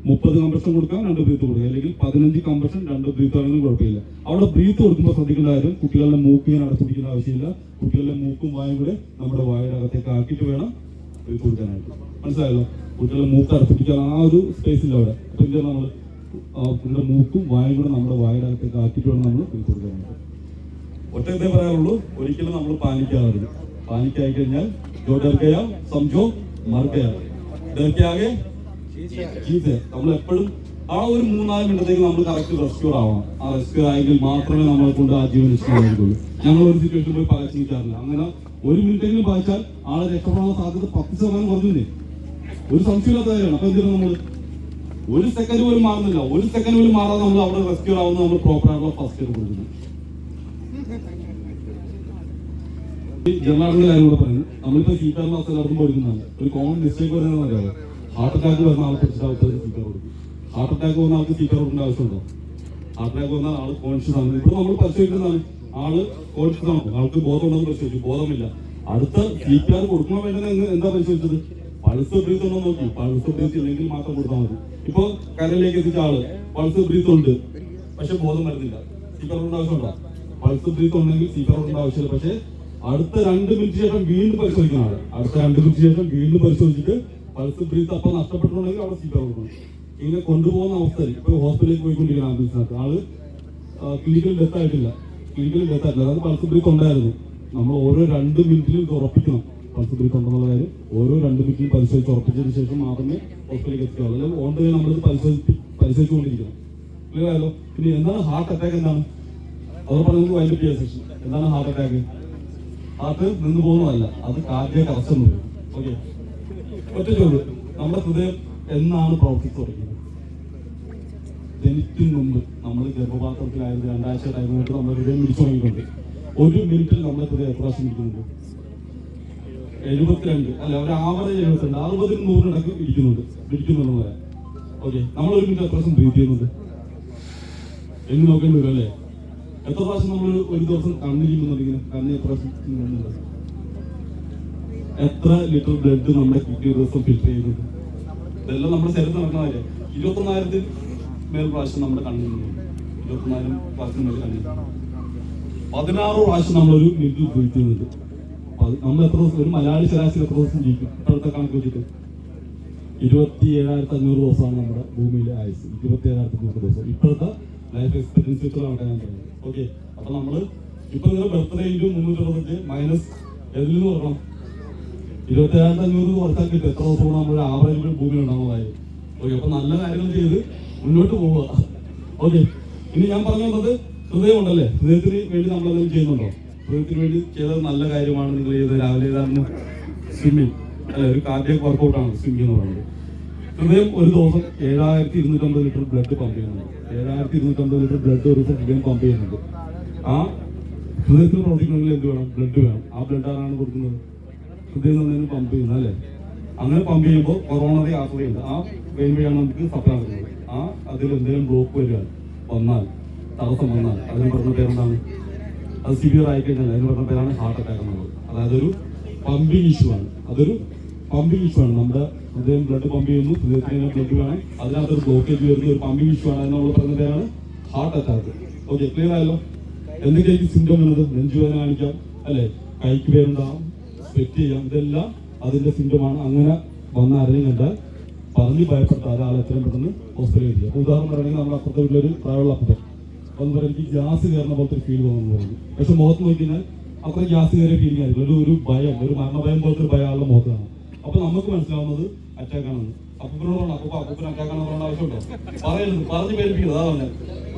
30 കംപ്രഷൻ കൊടുക്കാം, 2 ബ്രീത്ത് കൊടുക്കുക. അല്ലെങ്കിൽ 15 കംപ്രഷൻ 2 ബ്രീത്ത് ആണെങ്കിലും കുഴപ്പമില്ല. അവിടെ ബ്രീത്ത് കൊടുക്കുമ്പോൾ ശ്രദ്ധിക്കേണ്ട കാര്യം, കുട്ടികളുടെ മൂക്ക് ഇങ്ങനെ അടച്ചിരിക്കുന്ന ആവശ്യമില്ല. കുട്ടികളുടെ മൂക്കും വായും കൂടെ നമ്മുടെ വായുടെ അകത്തേക്ക് ആക്കിയിട്ട് വേണം ബ്രീത്ത് കൊടുക്കാനായിട്ട്. മനസ്സിലായല്ലോ? കുട്ടികളുടെ മൂക്ക് അടച്ചിരിക്കാൻ ആ ഒരു സ്പേസ് ഇല്ല അവിടെ. അപ്പൊ എന്താ നമ്മൾ കുട്ടിയുടെ മൂക്കും വായും കൂടെ നമ്മുടെ വായുടെ അകത്തേക്ക് ആക്കിയിട്ട് വേണം നമ്മൾ ബ്രീത്ത് കൊടുക്കാനായിട്ട്. ഒറ്റ ഇതേ പറയാറുള്ളൂ, ഒരിക്കലും നമ്മൾ പാനിക്കാറുണ്ട്. പാനിക്കായി കഴിഞ്ഞാൽ ജോ ഡർക്കയാ സംജോ മർക്കയാ, ഡർക്കയാകെ നമ്മൾ എപ്പോഴും ആ ഒരു 3-4 മിനിറ്റത്തേക്ക് നമ്മൾ കറക്റ്റ് റെസ്ക്യൂർ ആവണം. ആ റെസ്ക്യൂർ ആയെങ്കിൽ മാത്രമേ നമ്മളെ കൊണ്ട് ആ ജീവൻ രക്ഷിക്കാനായിരിക്കുള്ളൂ. ഞങ്ങൾ ഒരു സിറ്റുവേഷൻ പോയി പകച്ചിരിക്കാറില്ല. അങ്ങനെ 1 മിനിറ്റെങ്കിലും പായിച്ചാൽ ആളെ രക്ഷപ്പെടാനുള്ള സാധ്യത 10% കുറഞ്ഞില്ലേ? ഒരു സംശയമില്ലാത്ത കാര്യമാണ്. അപ്പൊ എന്തിനാണ് നമ്മൾ 1 സെക്കൻഡ് പോലും മാറുന്നില്ല? 1 സെക്കൻഡ് പോലും മാറാതെ നമ്മൾ അവിടെ റെസ്ക്യൂർ ആവുന്നത് നമ്മൾ പ്രോപ്പറായിട്ടുള്ള ഫസ്റ്റ് എയ്ഡ് കൊടുക്കുന്നു. ജനറലിന്റെ കാര്യം കൂടെ പറയുന്നത്, നമ്മളിപ്പോ CPR ക്ലാസ് എല്ലാവർക്കും പഠിക്കുന്നതാണ്. ഒരു കോമൺ മിസ്റ്റേക്ക് വരുന്നതെന്ന് അറിയാമോ? ഹാർട്ട് അറ്റാക്ക് വരുന്ന ആളെ പിടിച്ചിട്ട് ആൾക്കാർ CPR കൊടുക്കും. ഹാർട്ട് അറ്റാക്ക് വന്ന ആൾക്ക് CPR കൊടുക്കേണ്ട ആവശ്യമുണ്ടോ? ഹാർട്ട് അറ്റാക്ക് വന്നാൽ ആള് കോൺഷ്യസ് ആണ്. ഇപ്പോൾ നമ്മൾ പരിശോധിക്കുന്നതാണ്, ആള് കോൺഷ്യസ് ആണ്, ആൾക്ക് ബോധം ഉണ്ടെന്ന് പരിശോധിച്ചു, ബോധമില്ല. അടുത്ത CPR കൊടുക്കണോ വേണ്ടത് എന്താ പരിശോധിച്ചത്? പൾസ് ബ്രീത്ത് ഉണ്ടോ നോക്കി. പൾസ് ബ്രീത്ത് ഇല്ലെങ്കിൽ മാത്രം കൊടുത്താൽ മതി. ഇപ്പൊ കരയിലേക്ക് എത്തിച്ച ആള് പൾസ് ബ്രീത്ത് ഉണ്ട്, പക്ഷെ ബോധം വരുന്നില്ല. CPR കൊടുക്കേണ്ട ആവശ്യമുണ്ടോ? പൾസ് ബ്രീത്ത് ഉണ്ടെങ്കിൽ CPR കൊടുക്കേണ്ട ആവശ്യമില്ല. പക്ഷെ അടുത്ത 2 മിനിറ്റ് ശേഷം വീണ്ടും പരിശോധിക്കുന്ന ആള്, അടുത്ത 2 മിനിറ്റ് ശേഷം വീണ്ടും പരിശോധിച്ചിട്ട് പൾസ് ബ്രീത്ത് അപ്പൊ നഷ്ടപ്പെട്ടിട്ടുണ്ടെങ്കിൽ അവിടെ CPR കൊടുക്കണം. ഇങ്ങനെ കൊണ്ടുപോകുന്ന അവസ്ഥയിൽ ഇപ്പൊ ഹോസ്പിറ്റലിലേക്ക് പോയിക്കൊണ്ടിരിക്കുന്ന ആംബുലൻസിനകത്ത് ആള് ക്ലിനിക്കൽ ഡെത്ത് ആയിട്ടില്ല. അതായത് പൾസ് ബ്രീത്ത് ഉണ്ടായിരുന്നു. നമ്മൾ ഓരോ 2 മിനിറ്റിലും ഇത് ഉറപ്പിക്കണം. പൾസ് ബ്രീത്ത് ഉണ്ടെന്നുള്ള കാര്യം ഓരോ 2 മിനിറ്റിലും പരിശോധിച്ച് ഉറപ്പിച്ചതിന് ശേഷം മാത്രമേ ഹോസ്പിറ്റലിലേക്ക് എത്തിക്കാവുള്ളൂ. അല്ലെങ്കിൽ ഓൺ ദ വേ നമ്മളിത് പരിശോധിച്ചുകൊണ്ടിരിക്കണം. ക്ലിയർ ആയല്ലോ? ഇനി എന്താണ് ഹാർട്ട് അറ്റാക്ക്? എന്താണ് അവർ പറയുന്നത്? വൈൻഡ് അപ്പ് ചെയ്യാൻ സെക്ഷൻ. എന്താണ് ഹാർട്ട് അറ്റാക്ക്? ഹാർട്ട് നിന്ന് പോകുന്നതല്ല, അത് കാർഡിയാക് അറസ്റ്റ് എന്ന് പറയും. ഓക്കെ, ഒറ്റ ചോദ്യം, നമ്മുടെ ഹൃദയം എന്നാണ് പ്രവർത്തിച്ചു തുടങ്ങിയത്? ജനിക്കും മുമ്പ് നമ്മൾ ഗർഭപാത്രത്തിലായത് 2 ആഴ്ച ടൈമായിട്ട് നമ്മൾ ഹൃദയം പിടിച്ചു തുടങ്ങിയിട്ടുണ്ട്. 1 മിനിറ്റിൽ നമ്മളെ ഹൃദയം എത്ര പ്രാവശ്യം ഇരിക്കുന്നുണ്ട്? 72 അല്ല, ഒരു ആവറേജ് 72, 60-നും 100-നും ഇടയ്ക്ക് ഇരിക്കുന്നുണ്ടെന്ന് പറയാം. ഓക്കെ, നമ്മൾ 1 മിനിറ്റ് എത്ര പ്രാവശ്യം ബ്രീത്ത് ചെയ്യുന്നുണ്ട് എന്ന് നോക്കേണ്ടി വരും അല്ലേ? എത്ര പ്രാവശ്യം നമ്മൾ ഒരു ദിവസം കണ്ണിരിക്കുന്നുണ്ടെങ്കിൽ കണ്ണ് എത്ര പ്രാവശ്യം, എത്ര ലിറ്റർ ബ്ലഡ് നമ്മുടെ കിഡ്നി ഒരു ദിവസം ഫിൽറ്റർ ചെയ്യുന്നുണ്ട്? ഇതെല്ലാം നമ്മുടെ ശരീരത്തിൽ നടക്കുന്ന കാര്യം. 21,000 മേൽ പ്രാവശ്യം നമ്മുടെ കണ്ണിൽ, 21,000 പ്രാവശ്യം മേൽ കണ്ണിൽ, 16 പ്രാവശ്യം നമ്മളൊരു മിനിറ്റിൽ ബ്രീത്ത് ചെയ്യുന്നുണ്ട്. നമ്മൾ എത്ര ദിവസം, ഒരു മലയാളി ശരാശരി എത്ര ദിവസം ജീവിക്കും ഇപ്പോഴത്തെ കണക്ക് വെച്ചിട്ട്? 27,500 ദിവസമാണ് നമ്മുടെ ഭൂമിയിലെ ആയുസ്. 27,500 ദിവസം ഇപ്പോഴത്തെ ലൈഫ് എക്സ്പെക്ടൻസി വെച്ച് നടക്കാൻ പറയുന്നത്. ഓക്കെ, അപ്പൊ നമ്മള് ഇപ്പൊ നിങ്ങൾ ബർത്ത്ഡേ -365 മൈനസ് എതിൽ നിന്ന് പറയണം? 27,500 കുറച്ചാൽ കിട്ടും. എത്ര ദിവസമാണ് നമ്മുടെ ആവറേജ് ഭൂമിയിൽ ഉണ്ടാവുന്നതായി? ഓക്കെ, അപ്പൊ നല്ല കാര്യങ്ങൾ ചെയ്ത് മുന്നോട്ട് പോവുക. ഓക്കെ, ഇനി ഞാൻ പറഞ്ഞു വന്നത് ഹൃദയം ഉണ്ടല്ലേ, ഹൃദയത്തിന് വേണ്ടി നമ്മൾ എന്തെങ്കിലും ചെയ്യുന്നുണ്ടോ? ഹൃദയത്തിന് വേണ്ടി ചെയ്തത് നല്ല കാര്യമാണ്. നിങ്ങൾ ചെയ്തത് രാവിലെ ഏതായിരുന്നു? സ്വിമ്മിങ് അല്ലെ, ഒരു കാർഡിയക് വർക്കൗട്ടാണ് സ്വിമ്മിങ് എന്ന് പറയുന്നത്. ഹൃദയം ഒരു ദിവസം 7,250 ലിറ്റർ ബ്ലഡ് പമ്പ് ചെയ്യുന്നുണ്ട്. 7,250 ലിറ്റർ ബ്ലഡ് ഒരു ദിവസം ഹൃദയം പമ്പ് ചെയ്യുന്നുണ്ട്. ആ ഹൃദയത്തിന് പ്രവർത്തിക്കണമെങ്കിൽ എന്ത് വേണം? ബ്ലഡ് വേണം. ആ ബ്ലഡ് ആരാണ് കൊടുക്കുന്നത്? ഹൃദയം തന്നെ പമ്പ് ചെയ്യുന്നത് അല്ലേ? അങ്ങനെ പമ്പ് ചെയ്യുമ്പോൾ കൊറോണറി ആർട്ടറി ഉണ്ട്, ആ വെയിൻ വഴിയാണ് നമുക്ക് സപ്ലൈ നടക്കുന്നത്. ആ അതിൽ എന്തെങ്കിലും ബ്ലോക്ക് വന്നാൽ, തടസ്സം വന്നാൽ അതിന് പറഞ്ഞ പേരെന്താണ്? അത് സിവിയർ ആയി കഴിഞ്ഞാൽ അതിന് പറഞ്ഞ പേരാണ് ഹാർട്ട് അറ്റാക്ക് എന്നുള്ളത്. അതായത് ഒരു പമ്പിങ് ഇഷ്യൂ ആണ്. അതൊരു പമ്പിങ് ഇഷ്യൂ ആണ്. നമ്മുടെ ഹൃദയം ബ്ലഡ് പമ്പ് ചെയ്യുന്നു, ഹൃദയത്തിന് ബ്ലഡ് വേണം, അതിനകത്തൊരു ബ്ലോക്കേജ് വരുന്ന ഒരു പമ്പിങ് ഇഷ്യൂ ആണ്. അതിനുള്ള പറഞ്ഞ പേരാണ് ഹാർട്ട് അറ്റാക്ക്. ഓക്കെ, ക്ലിയർ ആയല്ലോ? എന്തൊക്കെയായിരിക്കും സിംറ്റം എന്നത്? നെഞ്ചുവേദന കാണിക്കാം അല്ലെ, കൈക്ക് പേരുണ്ടാവും, സ്വെറ്റ് ചെയ്യാം, ഇതെല്ലാം അതിന്റെ സിംറ്റമാണ്. അങ്ങനെ വന്ന ആരെയും കണ്ടാൽ പറഞ്ഞ് ഭയപ്പെട്ടാൽ ആൾ എത്രയും പെട്ടെന്ന് ഹോസ്പിറ്റലിൽ എത്തിക്കുക. ഉദാഹരണം പറയുകയാണെങ്കിൽ നമ്മുടെ അപ്പുറത്തെ വീട്ടിലൊരു പ്രായമുള്ള അപ്പുറം ഒന്ന് പറയും, എനിക്ക് ഗ്യാസ് കയറുന്ന പോലത്തെ ഒരു ഫീൽ തോന്നുന്നു പറഞ്ഞു. പക്ഷെ മുഖത്ത് നോക്കിക്കഴിഞ്ഞാൽ അത്ര ഗ്യാസ് കയറിയ ഫീലിംഗ് ആയിരിക്കും, ഒരു ഭയം, ഒരു മരണഭയം പോലത്തെ ഒരു ഭയം ആളുടെ മുഖത്ത് കാണാം. അപ്പൊ നമുക്ക് മനസ്സിലാവുന്നത് അറ്റാക്ക് ആണെന്ന്. അപ്പൂപ്പനോട് പറഞ്ഞു, അപ്പൂപ്പന് അറ്റാക്ക് ആണെന്ന് പറയേണ്ട ആവശ്യമുണ്ടോ? പറയുന്നത് പറഞ്ഞ് പേരിപ്പിക്കുന്നത്, അതാ പറഞ്ഞത്.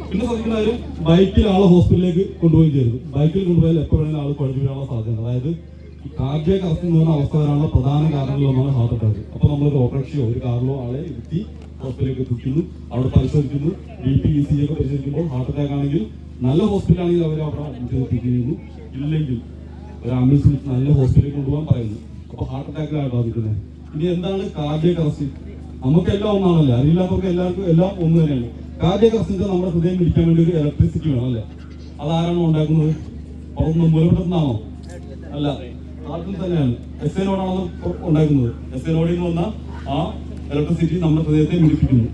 പിന്നെ ശ്രദ്ധിക്കുന്ന കാര്യം, ബൈക്കിൽ ആളെ ഹോസ്പിറ്റലിലേക്ക് കൊണ്ടുപോയി ചെയ്തു. ബൈക്കിൽ കൊണ്ടുപോയാൽ എപ്പോൾ വേണമെങ്കിലും ആൾ കുഴഞ്ഞു വീഴാനുള്ള സാധ്യത. അതായത് കാർഡിയക് അറസ്റ്റ് എന്ന് പറഞ്ഞ അവസ്ഥ വരാനുള്ള പ്രധാന കാരണങ്ങളൊന്നാണ് ഹാർട്ട് അറ്റാക്ക്. അപ്പൊ നമ്മളൊരു ഓട്ടോറിക്ഷയോ ഒരു കാറിലോ ആളെ ഇരുത്തി ഹോസ്പിറ്റലിലേക്ക് എത്തിക്കുന്നു, അവിടെ പരിശോധിക്കുന്നു, BP ECG ഒക്കെ പരിശോധിക്കുമ്പോൾ ഹാർട്ട് അറ്റാക്ക് ആണെങ്കിൽ നല്ല ഹോസ്പിറ്റലാണെങ്കിൽ അവർ അവിടെ അഡ്മിറ്റ് ചെയ്യുന്നു, ഇല്ലെങ്കിൽ ഒരു ആംബുലൻസ് വിളിച്ച് നല്ല ഹോസ്പിറ്റലിൽ കൊണ്ടുപോകാൻ പറയുന്നു. അപ്പൊ ഹാർട്ട് അറ്റാക്കിലാണ് ബാധിക്കുന്നത്. ഇനി എന്താണ് കാർഡിയക് അറസ്റ്റ്? നമുക്കെല്ലാം ഒന്നാണല്ലേ, അറിയില്ലാത്തവർക്ക് എല്ലാവർക്കും എല്ലാം ഒന്ന് തന്നെയാണ്. കാർഡിയക് അറസ്റ്റ് നമ്മുടെ ഹൃദയം പിടിക്കാൻ വേണ്ടി ഒരു ഇലക്ട്രിസിറ്റി വേണം അല്ലേ? അതാരാണോ ഉണ്ടാക്കുന്നത്? പുറത്തുനിന്ന് മൂലപ്പെട്ടെന്നാണോ? അല്ല, ഹാർട്ടിൽ തന്നെയാണ്. SI നോഡാണ് ഉണ്ടാക്കുന്നത്. SI നോഡിൽ നിന്ന് വന്ന ആ ഇലക്ട്രിസിറ്റി നമ്മുടെ ഹൃദയത്തെ മിടിപ്പിക്കുന്നു.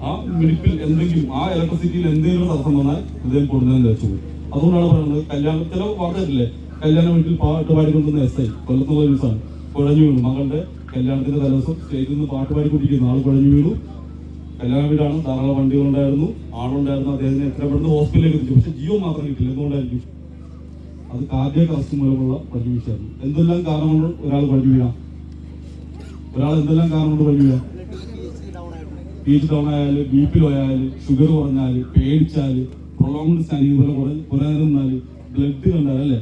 ആ മിടിപ്പിൽ എന്തെങ്കിലും, ആ ഇലക്ട്രിസിറ്റിയിൽ എന്തെങ്കിലും തടസ്സം വന്നാൽ ഹൃദയം പൊടുന്നതിന് വെച്ചുപോയി. അതുകൊണ്ടാണ് പറയുന്നത്, കല്യാണത്തിലോ വാർത്തയില്ലേ, കല്യാണ വീട്ടിൽ പാട്ട് പാടിക്കൊണ്ടുവന്ന SI കൊല്ലത്തുള്ള ന്യൂസാണ്. കുഴഞ്ഞു വീണു. മകളുടെ കല്യാണത്തിന്റെ തലേദിവസം സ്റ്റേജിൽ നിന്ന് പാട്ട് പാടിക്കൊണ്ടിരിക്കുന്നു, ആൾ കുഴഞ്ഞു വീണു. കല്യാണ വീടാണ്, ധാരാളം വണ്ടികളുണ്ടായിരുന്നു, ആളുണ്ടായിരുന്നു. അദ്ദേഹത്തിന് എത്ര പെട്ടെന്ന് ഹോസ്പിറ്റലിലേക്ക് എത്തിച്ചു. പക്ഷെ ജീവൻ മാത്രം കിട്ടില്ല. എന്തുകൊണ്ടായിരിക്കും? അത് കാർഡിയക് അറസ്റ്റ് മൂലമുള്ള കുഴഞ്ഞു വീഴ്ചയായിരുന്നു. എന്തെല്ലാം കാരണം കൊണ്ട് ഒരാൾ കുഴഞ്ഞു വീഴാം? ഒരാൾ എന്തെല്ലാം കാരണം കൊണ്ട് കുഴഞ്ഞു വീഴാം? പീച്ച് ഡൗൺ ആയാല്, BP ലോ ആയാല്, ഷുഗർ കുറഞ്ഞാല്, പേടിച്ചാല്, പ്രൊലോങ്ഡ് സ്റ്റാൻഡിങ് പോലെ കുറെ നേരം നിന്നാല്, ബ്ലഡ് കണ്ടാൽ അല്ലേ,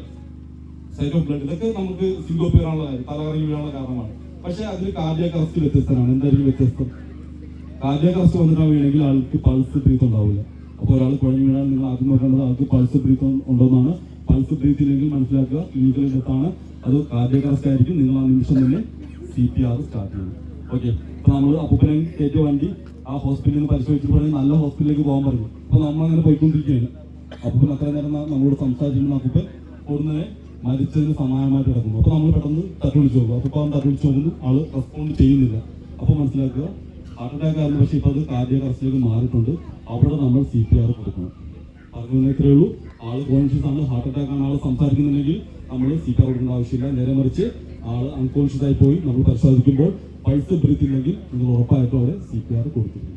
സൈറ്റ് ഓഫ് ബ്ലഡ്, ഇതൊക്കെ നമുക്ക് സിങ്കോപ്പ് വരാനുള്ള കാര്യം, തലകറങ്ങി വീഴാനുള്ള കാരണമാണ്. പക്ഷെ അതിൽ കാർഡിയക് അറസ്റ്റ് വ്യത്യസ്തമാണ്. എന്തായിരിക്കും വ്യത്യസ്തം? കാർഡിയക് അറസ്റ്റ് വന്നിട്ടാണെങ്കിൽ ആൾക്ക് പൾസ് ബ്രീത്ത് ഉണ്ടാവില്ല. അപ്പോൾ ഒരാൾ കുഴഞ്ഞു വീഴാൻ നിങ്ങൾ ആദ്യം നോക്കേണ്ടത് ആൾക്ക് പൾസ് ബ്രീത്ത് ഉണ്ടോന്നാണ്. പൾസ് ബ്രീത്ത് ഇല്ലെങ്കിൽ മനസ്സിലാക്കുക ക്ലിനിക്കൽ ഡെത്താണ്. അത് കാർഡിയക് അറസ്റ്റ് ആയിരിക്കും. നിങ്ങൾ ആ നിമിഷം തന്നെ CPR സ്റ്റാർട്ട് ചെയ്യും. ഓക്കെ, അപ്പൊ നമ്മൾ അപ്പൂപ്പനെ കയറ്റി വണ്ടി ആ ഹോസ്പിറ്റലിൽ നിന്ന് പരിശോധിച്ചപ്പോഴാണെങ്കിൽ നല്ല ഹോസ്പിറ്റലിലേക്ക് പോകാൻ പറഞ്ഞു. അപ്പൊ നമ്മളങ്ങനെ പോയിക്കൊണ്ടിരിക്കുകയാണ്. അപ്പൂപ്പൻ അത്രയും നേരം നമ്മളോട് സംസാരിച്ചിരുന്ന അപ്പൂപ്പൻ ഓടുന്നതിനെ മരിച്ചതിന് സമാനമായിട്ട് കിടക്കുന്നു. അപ്പൊ നമ്മൾ പെട്ടെന്ന് തട്ടുവിളിച്ചു നോക്കും. അപ്പൊ അവൻ തട്ടുവിളിച്ചു നോക്കുന്നു, ആള് റെസ്പോണ്ട് ചെയ്യുന്നില്ല. അപ്പൊ മനസ്സിലാക്കുക ഹാർട്ട് അറ്റാക്ക് ആയിരുന്നു. പക്ഷെ ഇപ്പൊ അത് കാർഡിയക് അറസ്റ്റിലേക്ക് മാറിയിട്ടുണ്ട്. അവിടെ നമ്മൾ CPR കൊടുക്കണം. പറഞ്ഞു ഇത്രയേ ഉള്ളൂ. ആള് കോൺഷ്യസ് ആണ്, ഹാർട്ട് അറ്റാക്ക് ആണ്, ആള് സംസാരിക്കുന്നുണ്ടെങ്കിൽ നമ്മൾ CPR കൊടുക്കേണ്ട ആവശ്യമില്ല. നേരെ മറിച്ച് ആള് അൺകോൺഷ്യസ് ആയി പോയി നമ്മൾ പരിശോധിക്കുമ്പോൾ പൾസ് ബ്രീത്ത് ഇല്ലെങ്കിൽ നിങ്ങൾ ഉറപ്പായിട്ടും അവിടെ CPR കൊടുത്തിരിക്കും.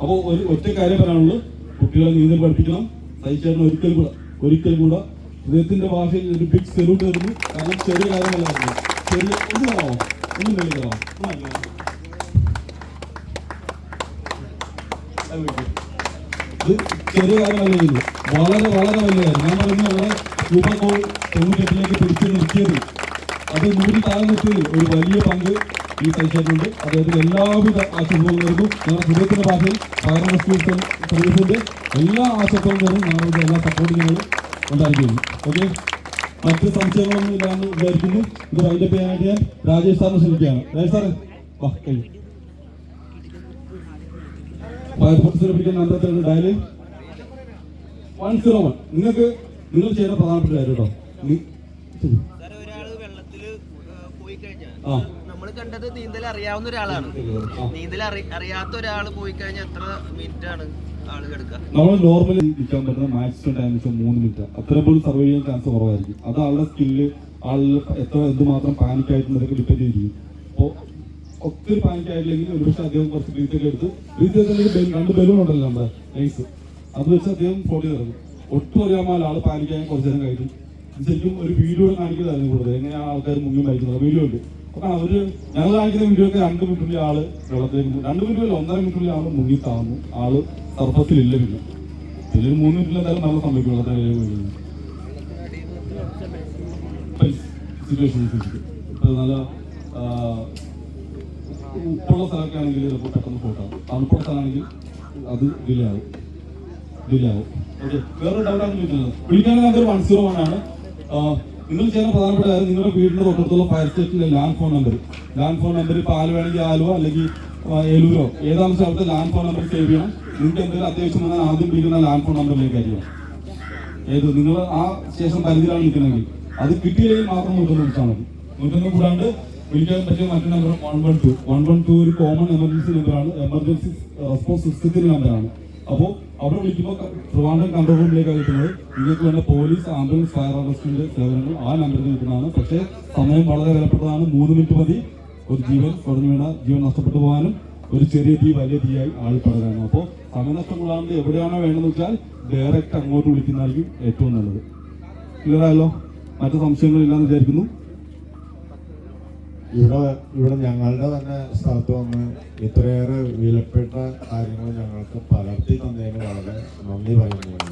അപ്പോൾ ഒരു ഒറ്റ കാര്യം പറയാനുള്ളത്, കുട്ടികളെ നീന്തൽ പഠിപ്പിക്കണം. സഹിച്ചേട്ടൻ ഒരിക്കൽ കൂടെ ഹൃദയത്തിന്റെ ഭാഷയിൽ ഒരു ബിഗ് സെലൂട്ട് തരുന്നു. കാരണം ചെറിയ കാര്യമല്ലായിരുന്നു. ചെറിയ ഒന്ന് തരാമോ? ഒന്നും വേണ്ടി തരാമോ? ഇത് ചെറിയ കാര്യമല്ലായിരുന്നു, വളരെ വളരെ വലിയ കാര്യം. ഞാൻ പറയുന്നത് അവിടെ സൂപ്പർ ബോൾ 98 പിടിച്ചു നിർത്തിയത്, അത് 100 താഴെ നിർത്തിയത് ഒരു വലിയ പങ്ക് ഈ സൈറ്റിലുണ്ട്. അദ്ദേഹത്തിന് എല്ലാവിധ ആശംസകളും നേരുന്നു. ഞങ്ങളുടെ ഹൃദയത്തിന്റെ ഭാഷയിൽ ഫയർ ആൻഡ് റെസ്ക്യൂ സർവീസിന്റെ എല്ലാ ആശംസകളും നേരുന്നു. ഞങ്ങളുടെ എല്ലാ സപ്പോർട്ടിങ്ങുകളും ഉണ്ടായിരിക്കുന്നു. ഓക്കെ, മറ്റ് സംശയങ്ങളൊന്നും ഇല്ലാന്ന് വിചാരിക്കുന്നു. ഇത് വൈൻഡപ്പ് ചെയ്യാനായിട്ട് ഞാൻ രാജേഷ് സാറിനെ ക്ഷണിക്കുകയാണ്. രാജേഷ് സാറ് വാ കഴിഞ്ഞു. ഫയർഫോഴ്സിനെ പിടിക്കുന്ന നമ്പർ ഡയല് 101. നിങ്ങൾ ചെയ്യുന്ന പ്രധാനപ്പെട്ട കാര്യം കേട്ടോ. ഒരാള് വെള്ളത്തില് പോയി കഴിഞ്ഞാൽ നമ്മൾ കണ്ടത് നീന്തൽ അറിയാവുന്ന ഒരാളാണ്. നീന്തൽ അറിയാത്ത ഒരാൾ പോയി കഴിഞ്ഞാൽ എത്ര മിനിറ്റ് ആണ് ആള് കിടക്കുക? നമ്മൾ നോർമലി നിൽക്കാൻ പറ്റുന്ന മാക്സിമം ടൈം വെച്ചാൽ 3 മിനിറ്റ്. അത്രയും പോലും സർവൈവ് ചെയ്യാൻ ചാൻസ് കുറവായിരിക്കും. അത് ആളുടെ സ്കില്ല്, ആളുടെ എന്തുമാത്രം പാനിക് ആയിട്ടുള്ളതൊക്കെ ഡിപ്പെൻഡ് ചെയ്തിരിക്കും. അപ്പോൾ ഒത്തിരി പാനിക് ആയിട്ടില്ലെങ്കിൽ ഒരുപക്ഷെ അദ്ദേഹം കുറച്ച് ബ്രീത്തൊക്കെ എടുത്ത് ബ്രീത്ത് 2 ബലൂൺ ഉണ്ടല്ലോ നമ്മുടെ ലൈസ്, അത് വെച്ച് അദ്ദേഹം ഫോട്ടോ ഇറങ്ങും. ഒട്ടും അറിയാமல் ആൾ പാനിക്കായി കുറച്ച് നേരം കഴിക്കും. ശരിക്കും ഒരു വീഡിയോ കാണിക്കുന്നതായിരുന്നു കൂടുതൽ, എങ്ങനെയാണ് ആൾക്കാർ മുങ്ങി മരിക്കുന്നത് വീഡിയോ ഉണ്ട്. അപ്പൊ ഞങ്ങൾ കാണിക്കുന്ന വീഡിയോ ഒക്കെ 2 മിനിറ്റിൽ ആള് വെള്ളത്തിലേക്ക് 2 മിനിറ്റിൽ 1.5 മിനിറ്റിൽ ആള് മുങ്ങി താന്നു. ആള് സർഫസിലില്ല. പിന്നെ 3 മിനിറ്റിൽ എന്തായാലും നമ്മൾ സംഭവിക്കും വെള്ളത്തിലേക്ക് സിറ്റുവേഷൻ. ഇപ്പൊ നല്ല ഉപ്പുള്ള സ്ഥലമൊക്കെ ആണെങ്കിൽ ചിലപ്പോൾ പെട്ടെന്ന് ഫോട്ടോ, തണുപ്പുള്ള സ്ഥലമാണെങ്കിൽ അത് ഡിലേ ആവും. ഓക്കെ, വേറൊരു ഡൗട്ടാണ് ചോദിക്കുന്നത്. വിളിക്കാനുള്ള നമ്പർ 101 ആണ്. നിങ്ങൾ ചെയ്യുന്ന പ്രധാനപ്പെട്ട കാര്യം, നിങ്ങളുടെ വീടിന്റെ തൊട്ടടുത്തുള്ള ഫയർ സ്റ്റേഷനിലെ ലാൻഡ് ഫോൺ നമ്പർ ഇപ്പോൾ ആലുവയാണെങ്കിൽ ആലുവ അല്ലെങ്കിൽ ഏലൂരോ ഏതാണെന്ന് സ്ഥലത്ത് ലാൻഡ് ഫോൺ നമ്പർ സേവ് ചെയ്യണം. നിങ്ങൾക്ക് എന്തെങ്കിലും അത്യാവശ്യം വന്നാൽ ആദ്യം വിളിക്കുന്ന ലാൻഡ് ഫോൺ നമ്പറിലേക്ക് ആയിരിക്കണം. നിങ്ങൾ ആ സ്റ്റേഷൻ പരിധിയിലാണ് നിൽക്കുന്നതെങ്കിൽ അത് കിട്ടിയില്ലെങ്കിൽ മാത്രം 101 വിളിച്ചാൽ മതി. 101 കൂടാണ്ട് വിളിക്കാൻ പറ്റിയ മറ്റു നമ്പർ 112 ഒരു കോമൺ എമർജൻസി നമ്പറാണ്. എമർജൻസി റെസ്പോൺസ് സിസ്റ്റത്തിന്റെ നമ്പറാണ്. അപ്പോൾ അവിടെ വിളിക്കുമ്പോൾ ട്രിവാൻഡ്രം കൺട്രോൾ റൂമിലേക്കാണ് കിട്ടുന്നത്. നിങ്ങൾക്ക് വേണ്ട പോലീസ്, ആംബുലൻസ്, ഫയർ ആൻഡ് റെസ്ക്യൂവിന്റെ സേവനങ്ങൾ ആ നമ്പറിൽ കിട്ടുന്നതാണ്. പക്ഷേ സമയം വളരെ വിലപ്പെട്ടതാണ്. 3 മിനിറ്റ് മതി ഒരു ജീവൻ കുറഞ്ഞു വീണ ജീവൻ നഷ്ടപ്പെട്ടു പോകാനും ഒരു ചെറിയ തീ വലിയ തീയായി ആൾ പടരാനും. അപ്പോൾ സമയനഷ്ടം കൂടാണ്ട് എവിടെയാണോ വേണ്ടതെന്ന് വെച്ചാൽ ഡയറക്റ്റ് അങ്ങോട്ട് വിളിക്കുന്നതായിരിക്കും ഏറ്റവും നല്ലത്. ക്ലിയർ ആയല്ലോ? മറ്റു സംശയങ്ങളില്ലാന്ന് വിചാരിക്കുന്നു. ഇവിടെ ഞങ്ങളുടെ തന്നെ സ്ഥലത്ത് വന്ന് ഇത്രയേറെ വിലപ്പെട്ട കാര്യങ്ങൾ ഞങ്ങൾക്ക് പലർത്തി തന്നതിന് വളരെ നന്ദി പറയുന്നതാണ്.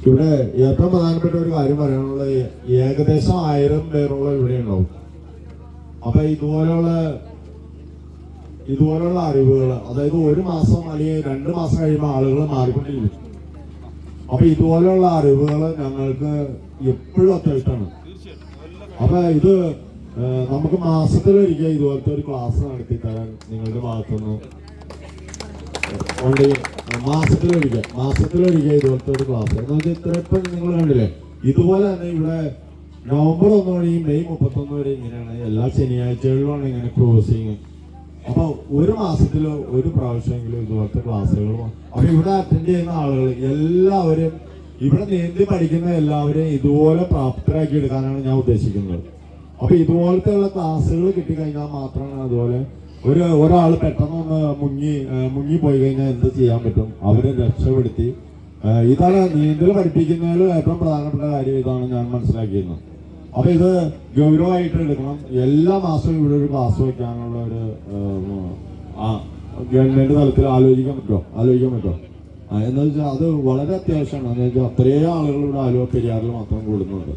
ഇവിടെ ഏറ്റവും പ്രധാനപ്പെട്ട ഒരു കാര്യം പറയാനുള്ളത്, ഏകദേശം 1000 പേരോളം ഇവിടെ ഉണ്ടാവും. അപ്പൊ ഇതുപോലുള്ള അറിവുകൾ, അതായത് 1 മാസം അല്ലെങ്കിൽ 2 മാസം കഴിയുമ്പോൾ ആളുകൾ മാറിക്കൊണ്ടിരിക്കും. അപ്പൊ ഇതുപോലെയുള്ള അറിവുകൾ ഞങ്ങൾക്ക് എപ്പോഴും അത്യാവശ്യമാണ്. അപ്പൊ ഇത് നമുക്ക് മാസത്തിലൊരിക്കൽ ഇതുപോലത്തെ ഒരു ക്ലാസ് നടത്തി തരാൻ നിങ്ങളുടെ ഭാഗത്തുനിന്ന് മാസത്തിലൊരിക്കൽ ഇതുപോലത്തെ ഒരു ക്ലാസ് എന്ന് വെച്ചാൽ ഇത്ര ഇപ്പം നിങ്ങൾ കണ്ടില്ലേ. ഇതുപോലെ തന്നെ ഇവിടെ നവംബർ 1 വഴി മെയ് 31 വരെ ഇങ്ങനെയാണ്. എല്ലാ ശനിയാഴ്ചകളിലുമാണ് ഇങ്ങനെ ക്രോസിങ്. അപ്പൊ 1 മാസത്തിൽ 1 പ്രാവശ്യമെങ്കിലും ഇതുപോലത്തെ ക്ലാസ്സുകൾ. അപ്പൊ ഇവിടെ അറ്റൻഡ് ചെയ്യുന്ന ആളുകൾ എല്ലാവരും, ഇവിടെ നീന്തി പഠിക്കുന്ന എല്ലാവരെയും ഇതുപോലെ പ്രാപ്തരാക്കി എടുക്കാനാണ് ഞാൻ ഉദ്ദേശിക്കുന്നത്. അപ്പൊ ഇതുപോലത്തെ ഉള്ള ക്ലാസ്സുകൾ കിട്ടിക്കഴിഞ്ഞാൽ മാത്രമാണ് അതുപോലെ ഒരാൾ പെട്ടെന്ന് മുങ്ങി പോയി കഴിഞ്ഞാൽ എന്ത് ചെയ്യാൻ പറ്റും, അവരെ രക്ഷപ്പെടുത്തി. ഇതാണ് നീന്തൽ പഠിപ്പിക്കുന്നതിൽ ഏറ്റവും പ്രധാനപ്പെട്ട കാര്യം. ഇതാണ് ഞാൻ മനസ്സിലാക്കിയിരുന്നത്. അപ്പൊ ഇത് ഗൗരവമായിട്ട് എടുക്കണം. എല്ലാ മാസവും ഇവിടെ ഒരു ക്ലാസ് വയ്ക്കാനുള്ള ഒരു ഗവൺമെന്റ് തലത്തിൽ ആലോചിക്കാൻ പറ്റുമോ എന്ന് വെച്ചാൽ അത് വളരെ അത്യാവശ്യമാണ്. എന്ന് വെച്ചാൽ അത്രയും ആളുകൾ ഇവിടെ ആലുവ പെരിയാറിൽ മാത്രം കൂടുന്നുണ്ട്.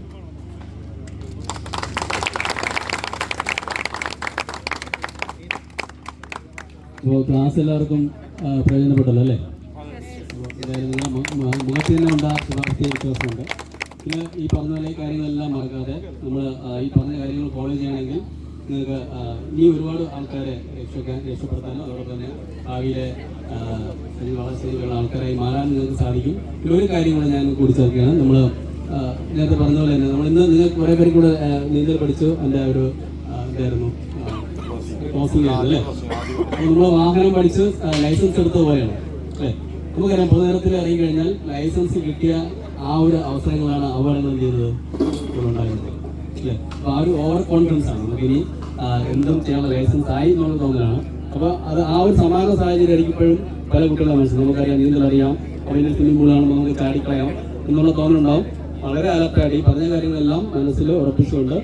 അപ്പോൾ ക്ലാസ് എല്ലാവർക്കും പ്രയോജനപ്പെട്ടല്ലോ അല്ലേ? എന്തായാലും മുഖത്ത് തന്നെ ഉണ്ടാകുന്ന ശുഭാപ്തി വിശ്വാസമുണ്ട്. പിന്നെ ഈ പറഞ്ഞ പോലെ കാര്യങ്ങളെല്ലാം മറക്കാതെ നമ്മൾ ഈ പറഞ്ഞ കാര്യങ്ങൾ ഫോളോ ചെയ്യണമെങ്കിൽ നിങ്ങൾക്ക് ഇനി ഒരുപാട് ആൾക്കാരെ രക്ഷപ്പെടുത്താനും അതോടൊപ്പം തന്നെ ഭാവിയിലെ വളർച്ചയിലുള്ള ആൾക്കാരായി മാറാൻ നിങ്ങൾക്ക് സാധിക്കും. പിന്നെ ഒരു കാര്യം കൂടെ ഞാൻ കൂടിച്ചേർക്കുകയാണ്. നമ്മൾ നേരത്തെ പറഞ്ഞ പോലെ തന്നെ നമ്മളിന്ന് നിങ്ങൾക്ക് കുറേ പേര് കൂടെ നീന്തൽ പഠിച്ചു. എൻ്റെ ഒരു എന്തായിരുന്നു ക്രോസിംഗ് ആയിരുന്നു അല്ലേ? അപ്പോൾ നമ്മൾ വാഹനം പഠിച്ച് ലൈസൻസ് എടുത്ത പോലെയാണ് അല്ലേ? നമുക്കറിയാം, പൊതുനിരത്തിൽ ഇറങ്ങി കഴിഞ്ഞാൽ ലൈസൻസ് കിട്ടിയ ആ ഒരു അവസരങ്ങളാണ് അപകടങ്ങൾ ചെയ്യുന്നത് ഉണ്ടായിരുന്നത് അല്ലേ? അപ്പോൾ ആ ഒരു ഓവർ കോൺഫിഡൻസ് ആണ്. നമുക്കിനി എന്തും ചെയ്യാനുള്ള ലൈസൻസ് ആയി എന്നുള്ള തോന്നലാണ്. അപ്പോൾ അത് ആ ഒരു സമാന സാഹചര്യം ആയിരിക്കുമ്പോഴും പല കുട്ടികളുടെ മനസ്സിൽ നമുക്കറിയാം നീന്തൽ അറിയാം, അതിൻ്റെ സ്വിമ്മിംഗ് പൂളാണെന്ന് നമുക്ക് ചാടിക്കളയാം എന്നുള്ള തോന്നലുണ്ടാവും. വളരെ അലർട്ടായിട്ട് ഈ പറഞ്ഞ കാര്യങ്ങളെല്ലാം മനസ്സിൽ ഉറപ്പിച്ചുകൊണ്ട്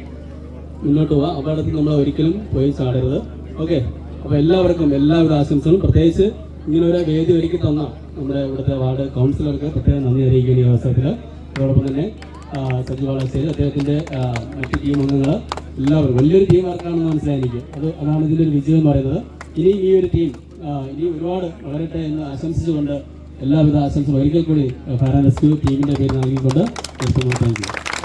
മുന്നോട്ട് പോവുക. അപകടത്തിൽ നമ്മൾ ഒരിക്കലും പോയി ചാടരുത്. ഓക്കെ, അപ്പോൾ എല്ലാവർക്കും എല്ലാവിധ ആശംസകളും. പ്രത്യേകിച്ച് ഇങ്ങനെ ഒരു വേദി ഒരുക്കി തന്ന നമ്മുടെ ഇവിടുത്തെ വാർഡ് കൗൺസിലർക്ക് പ്രത്യേകം നന്ദി അറിയിക്കുന്ന ഈ അവസരത്തിൽ. അതോടൊപ്പം തന്നെ സജി വളശ്ശേരി, അദ്ദേഹത്തിൻ്റെ മറ്റ് ടീം അംഗങ്ങൾ എല്ലാവരും വലിയൊരു ടീം വർക്കാണെന്ന് മനസ്സിലായി എനിക്ക്. അതാണ് ഇതിൻ്റെ ഒരു വിജയം എന്ന് പറയുന്നത്. ഇനി ഈ ഒരു ടീം ഇനി ഒരുപാട് വളരട്ടെ എന്ന് ആശംസിച്ചുകൊണ്ട് എല്ലാവിധ ആശംസകളും ഒരിക്കൽ കൂടി ഫയർ ആൻഡ് റെസ്ക്യൂ ടീമിൻ്റെ പേര് നൽകിക്കൊണ്ട് താങ്ക് യു.